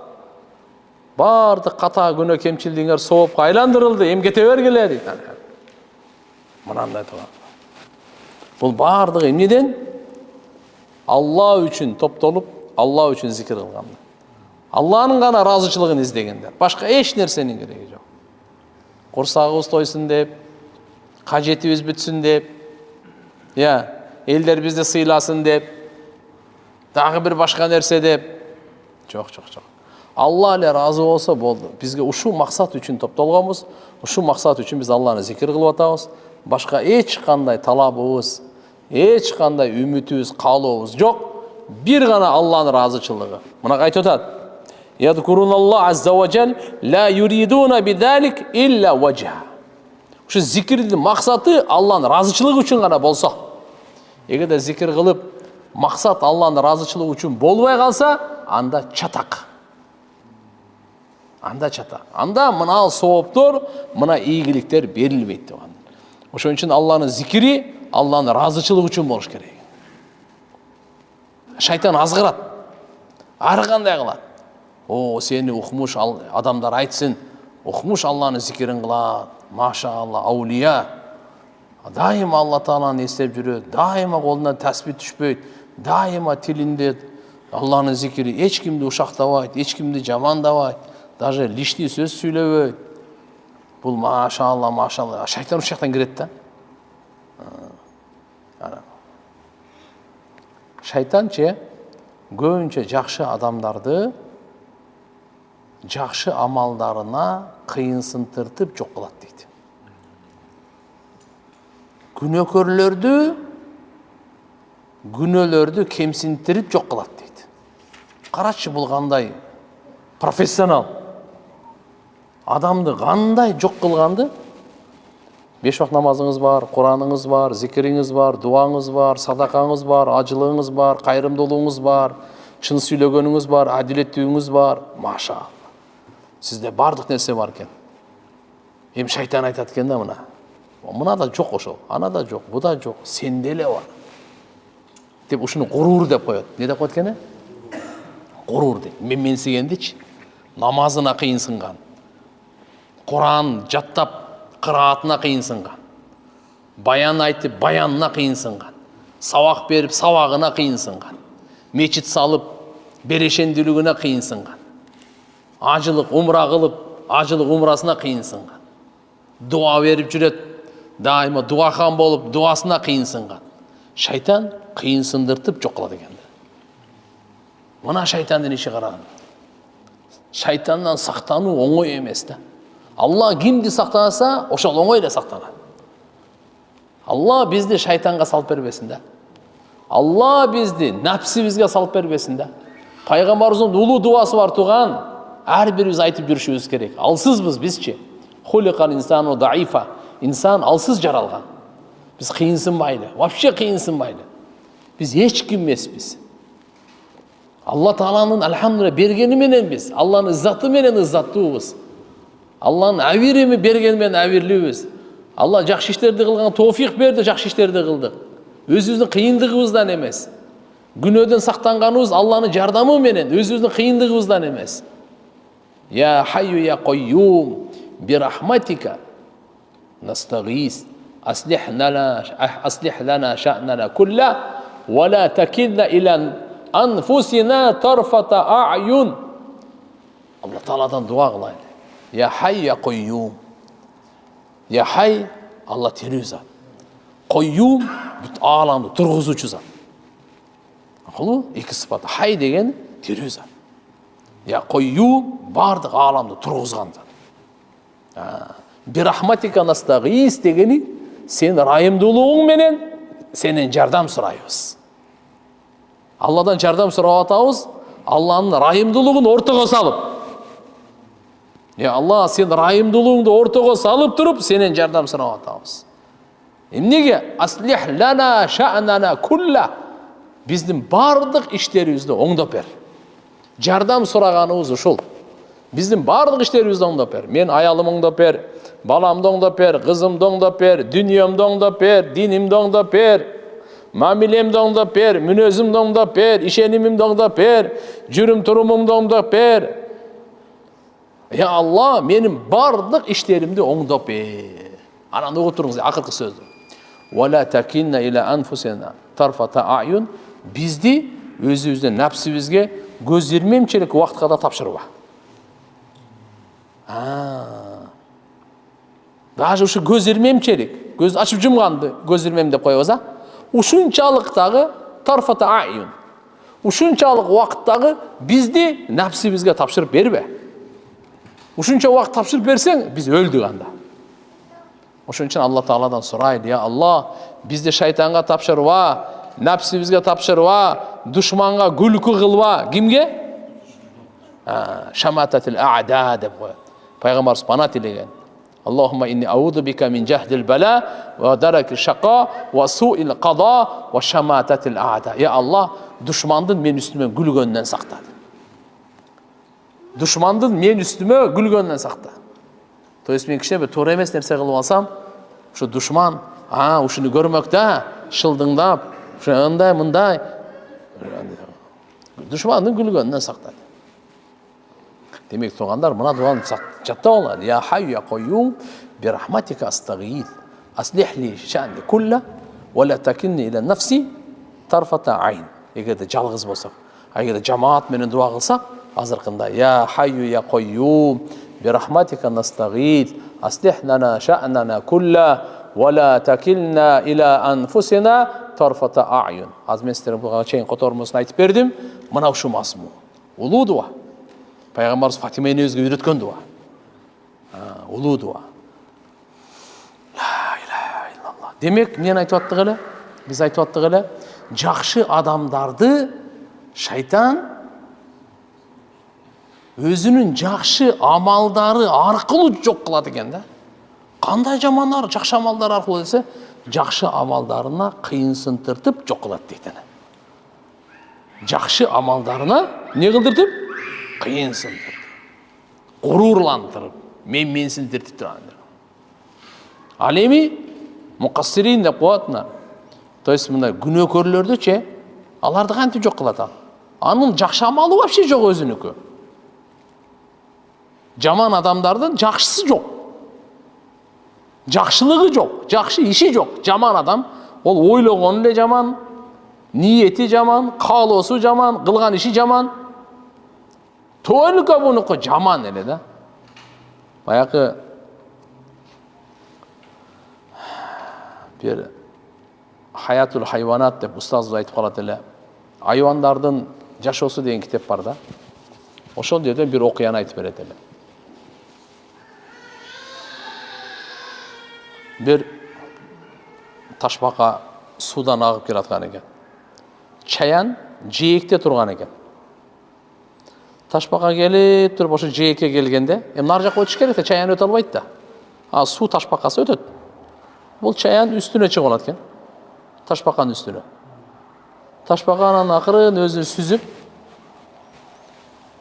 Бардык ката күнөө кемчилдигиңер соопко айландырылды, эмкете бергиле дейт. Мынандай турган. Бул бардыгы эмнеден? Алла үчүн топтолуп, Алла үчүн зикир кылгандар. Алланын гана ыраазычылыгын издегендер. Башка эч нерсенин кереги жок. Курсагыбыз тойсун деп, кажетибиз бүтсүн деп, элдер бизди сыйласын деп, дагы бир башка нерсе деп. Жок. Алла эле ыраазы болсо болду. Бизге ушул максат үчүн топтолгонбуз. Ушул максат үчүн биз Алланы зикир кылып атабыз. Башка эч кандай талабыбыз, эч кандай үмүтүбүз, каалообуз жок. Бир гана Алланын ыраазычылыгы. Мына айтып атат. Ядкуруналлах азза ва жал ла юридуна бидалик илля вajha. Ушу зикирдин максаты Алланын ыраазычылыгы үчүн гана болсо. Эгерде зикир кылып, максат Алланын ыраазычылыгы үчүн болбой калса, анда чатак. Анда мына сооптор, мына ийгиликтер берилбейт деп. Ошон үчүн Алланын зикири Алланын ыраазычылыгы үчүн болуш керек. Шайтан азгырат. Ар кандай кылат. Сени укмуш адамдар айтсын, укмуш Алланын зикирин кылат. Машаалла, аулия. Дайыма Алла Тааланы эстеп жүрөт, дайыма колунан таспих түшпөйт, дайыма тилинде Алланын зикири, эч кимди ушактабайт, эч кимди жамандабайт, даже лишний сөз сүйлөбөйт. Бул машаалла. Шайтан ушул жактан кирет да. Шайтан көбүнчө жакшы адамдарды жакшы амалдарына кыйынсынтыртып жок кылат дейт. Күнөөлөрдү кемсинтирип жок кылат дейт. Карачы бул кандай профессионал. Адамды кандай жок кылганды? 5 вакыт намазыңыз бар, Кураныңыз бар, зикириңиз бар, дуаңыз бар, садакаңыз бар, ажылыгыңыз бар, кайрымдуулугуңуз бар, чын сүйлөгөнүңүз бар, адилеттүүлүгүңүз бар. Машаалла. Сизде бардык нерсе бар экен. Эми шайтан айтат экен да мына. Мына да жок ошол, ана да жок, бу да жок, сенде эле бар. Деп ушуну гурур деп коет. Не деп коет экен? Гурур деп. Менсигендичи, намазына кыйынсынган. Куран жаттап кыраатына кыйынсынган. Баян айтып баянына кыйынсынган. Сабак берип сабагына кыйынсынган. Мечит салып берешендүүлүгүнө кыйынсынган. Ажылык умра кылып, ажылык умрасына кыйынсынган. Дуа берип жүрөт, дайыма дуахан болуп, дуасына кыйынсынган. Шайтан кыйынсындыртып жок кылат экен. Мына шайтандын иши караган. Шайтандан сактануу оңой эмес да. Алла кимди сактаса, ошол оңой эле сактанат. Алла бизди шайтанга салып бербесин да. Алла бизди напсибизге салып бербесин да. Пайгамбарыбыздын улуу дуасы бар туган, ар бирибиз айтып жүрүшүбүз керек. Алсызбыз бизчи. Хуликал инсану даифа. Инсан алсыз жаралган. Биз кыйынсынбайлы, вообще кыйынсынбайлы. Биз эч ким эмеспиз. Алла Тааланын алхамдулилlah бергени менен биз, Алланын ыззаты менен ыззаттуубуз. Алланын авирими бергени менен авирлүүбүз. Алла жакшы иштерди кылган тоофик берди, жакшы иштерди кылдык. Өзүбүздүн кыйындыгыбыздан эмес. Күнөөдөн сактанганыбыз Алланын жардамы менен, өзүбүздүн кыйындыгыбыздан эмес. Я хайю я койюм би рахматика настагис аслих лана ша'нана кулла ва ла такилна иля анфусина тарфата а'юн. Алла Тааладан дуа кылайлы. Я хай я койюм. Я хай Алла тирүү зат. Койюм бүт ааламды тургузуучу зат. Акылуу эки сыпат. Хай деген тирүү зат. Я койюм бардык ааламды тургузган зат. Бирахматика настагис дегени сен райымдуулугуң менен сенен жардам сурайбыз. Алладан жардам сурап атабыз, Алланын райымдуулугун ортого салып. Алла сен райымдуулугуңду ортого салып туруп, сенен жардам сурап атабыз. Эмнеге? Аслих лана ша'нана кулла. Биздин бардык иштерибизди оңдоп бер. Жардам сураганыбыз ушул. Биздин бардык иштерибизди оңдоп бер. Мен аялым оңдоп бер, баламды оңдоп бер, кызымды оңдоп бер, дүниемди оңдоп бер, динимди оңдоп бер. мамилемди оңдоп бер, мүнөзүмдү оңдоп бер, ишенимимди оңдоп бер, жүрүм турумумду оңдоп бер. Я Алла, менин бардык иштеримди оңдоп бер. Анан угуп туруңуз, акыркы сөздү. Вала такинна иля анфусина тарфата аюн. Бизди өзүбүздүн напсибизге көз ирмемчилик убакытка да тапшырба. Даже ушу көз ирмемчилик, көз ачып жумганды көз ирмем деп коебуз, ушунчалык дагы тарфата аюн. Ушунчалык убакыттагы бизди напсибизге тапшырып бербе. Ушунча убакыт тапшырып берсең, биз өлдүк анда. Ошон үчүн Алла Тааладан сурайлы, я Алла, бизди шайтанга тапшырба, напсибизге тапшырба, душманга күлкү кылба. Кимге? Шамататил аъда деп коет. Пайгамбар пана тилеген. Аллахумма инни ауду бика мин жахдил бала ва даракил шақа ва суил қада ва шамататил аъда. Я Алла, душмандын мен үстүмө күлгөндөн сакта. Душмандын мен үстүмө күлгөндөн сакта. То есть мен кичине туура эмес нерсе кылып алсам, ушу душман, ушуну көрмөктө, шылдыңдап, ушу андай мындай. Душмандын күлгөнүнөн сактат. Демек тугандар, мына дуаны жаттап алат. Я хайю я кайюм би рахматика астагиз. Аслих ли шани кулла ва ла такинни иля нафси тарфата айн. Эгерде жалгыз болсок, эгерде жамаат менен дуа кылсак, азыркында я хайю я кайюм би рахматика настагиз. Аслих лана ша'нана кулла ва ла такилна иля анфусина тарфата айн. Аз мен силерге буга чейин котормосун айтып бердим. Мына ушу мазмун. Улуу дуа. Пайгамбарыбыз Фатима энебизге үйрөткөн дуа. Улуу дуа. Ла илаха иллаллах. Демек, мен айтып аттык эле, биз айтып аттык эле, жакшы адамдарды шайтан өзүнүн жакшы амалдары аркылуу жок кылат экен да. Кандай жамандар, жакшы амалдар аркылуу десе, жакшы амалдарына кыйынсындыртып жок кылат дейт ана. Жакшы амалдарына не кылдыртып? Кыйынсындырып, гурурландырып, менсиндиртип турган. Ал эми мукассирин деп коет. То есть мындай күнөөкөрлөрдүчү, аларды кантип жок кылат ал? Анын жакшы амалы вообще жок өзүнүкү. Жаман адамдардын жакшысы жок. Жакшылыгы жок, жакшы иши жок. Жаман адам, ол ойлогону эле жаман, ниети жаман, каалоосу жаман, кылган иши жаман. Только бунуку жаман эле да. Баягы бир Хаятул хайванат деп устазыбыз айтып калат эле. Айвандардын жашоосу деген китеп бар да. Ошол жерден бир окуяны айтып берет эле. Бир ташбака суудан агып келаткан экен. Чаян жээкте турган экен. Ташбака келип туруп ошо жээкке келгенде, нар жакка өтүш керек да, чаян өтө албайт да. Суу ташбакасы өтөт. Бул чаян үстүнө чыгып алат экен. Ташбаканын үстүнө. Ташбака анан акырын өзүн сүзүп,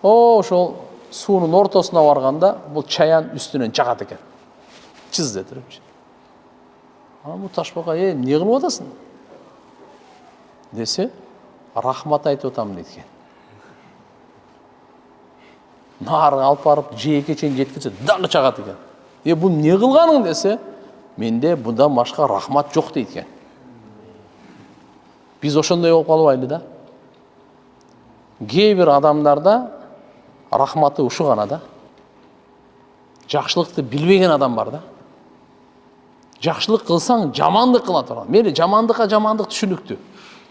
ошол суунун ортосуна барганда, бул чаян үстүнөн чагат экен. Чыз деп туруп. Бул ташбака, эмне кылып атасың? Десе, рахмат айтып атам дейт экен. Нарын алып барып, жээкке чейин жеткенсе, дагы чагат экен. Бул эмне кылганың десе, менде bundan башка рахмат жок дейт экен. Биз ошондой болуп калбайлы да. Кээ бир адамдарда рахматы ушу гана да. Жакшылыкты билбеген адам бар да. Жакшылык кылсаң, жамандык кыла турган. Мейли жамандыкка жамандык түшүнүктүү.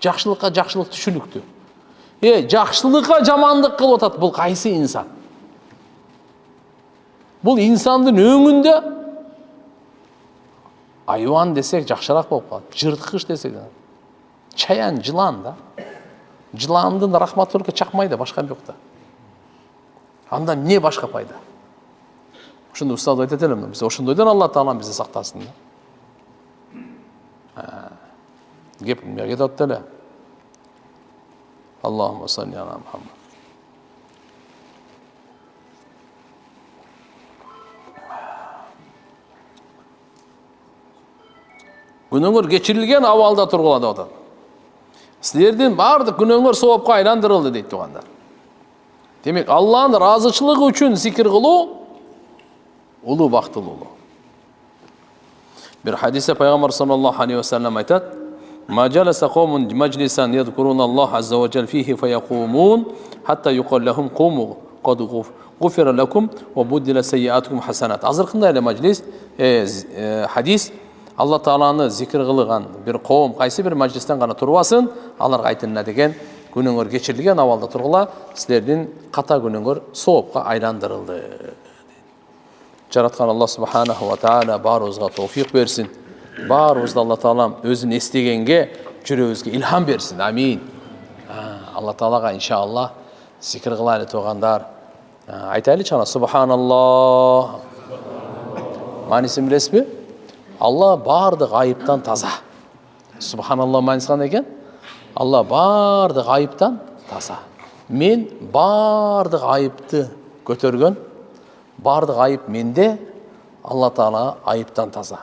Жакшылыкка жакшылык түшүнүктүү. Жакшылыкка жамандык кылып атат, бул кайсы инсан? Бул инсандын өңүндө айван десек жакшыраак болуп калат. Жырткыч десек, чаян, жылан да. Жыландын рахматы только чакмайда, башка жок да. Анда эмне башка пайда? Ошондо устаз айтат элем, биз ошондойдон Алла Таала бизди сактасын да. Геп эмне кетет эле. Аллахумма салли ала Мухаммад. Күнөңөр кечирилген абалда тургула деп атат. Силердин бардык күнөөңөр соопко айландырылды дейт тугандар. Демек, Аллахтын разычылыгы үчүн зикир кылуу улуу бактылуулуу. Bir hadise Peygamber sallallahu aleyhi ve sellem aytat: "Ma jalasa qawmun majlisan yadhkurunallah azza ve celle fihi feyaqumun hatta yuqal lahum qumu qad ghufira lakum ve buddila sayyi'atukum hasanat." Azırkında ele majlis hadis Allah Taala'ны zikir kılgan bir qawm qaysı bir majlisten gana turbaсын, аларга айтылына деген күнөөңөр кечирилген абалда тургула, силердин ката күнөөңөр соопко айландырылды. Жараткан Аллах Subhanahu wa Ta'ala barыбызга товфик берсин. Барыбызды Алла Таалам өзүн эстегенге жүрөгүбүзгө илхам берсин. Амин. Алла Таалага иншаллах зикир кылайлы тугандар. Айтайлы чана Subhanallah. Манисин билесизби? Алла бардык айыптан таза. Subhanallah манisi кандай экен? Алла бардык айыптан таза. Мен бардык айыпты көтөргөн, бардык айып менде, Алла Таала айыптан таза.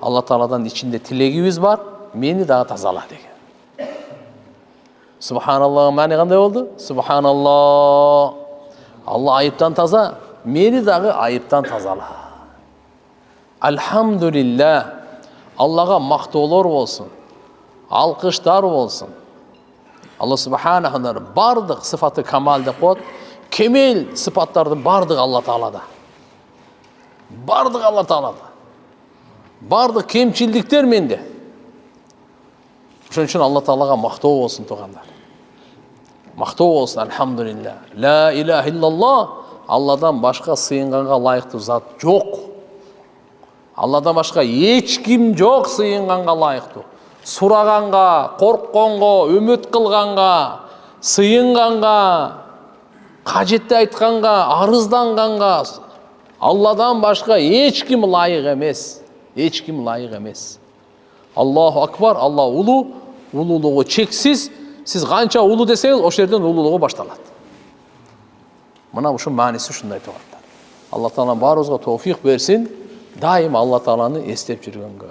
Алла Тааладан ичинде тилегибиз бар, мени дагы тазала деген. Subhanallah мани кандай болду? Subhanallah. Алла айыптан таза, мени дагы айыптан тазала. Alhamdulillah. Аллага мактоолор болсун. Алкыштар болсун. Алла Subhanahu wa Ta'ala бардык сыфаты камал деп коет. Кемел сыпаттардын бардык Алла Таалада. Бардык Алла Таалада. Бардык кемчилдиктер менде. Ошон үчүн Алла Таалага мактоо болсун тугандар. Мактоо болсун, алхамдулилlah. Ла илаха иллаллах. Алладан башка сыйынганга лайыктуу зат жок. Алладан башка эч ким жок сыйынганга лайыктуу. Сураганга, коркконго, үмүт кылганга, сыйынганга, кажетти айтканга, арызданганга Алладан башка эч ким лайык эмес. Эч ким лайык эмес. Аллаху акбар, Алла улуу, улуулугу чексиз. Сиз канча улуу десеңиз, ошол жерден улуулугу башталат. Мына ушун мааниси ушундай тугандар. Алла Таала баарыбызга товфик берсин. Дайым Алла Тааланы эстеп жүргөнгө.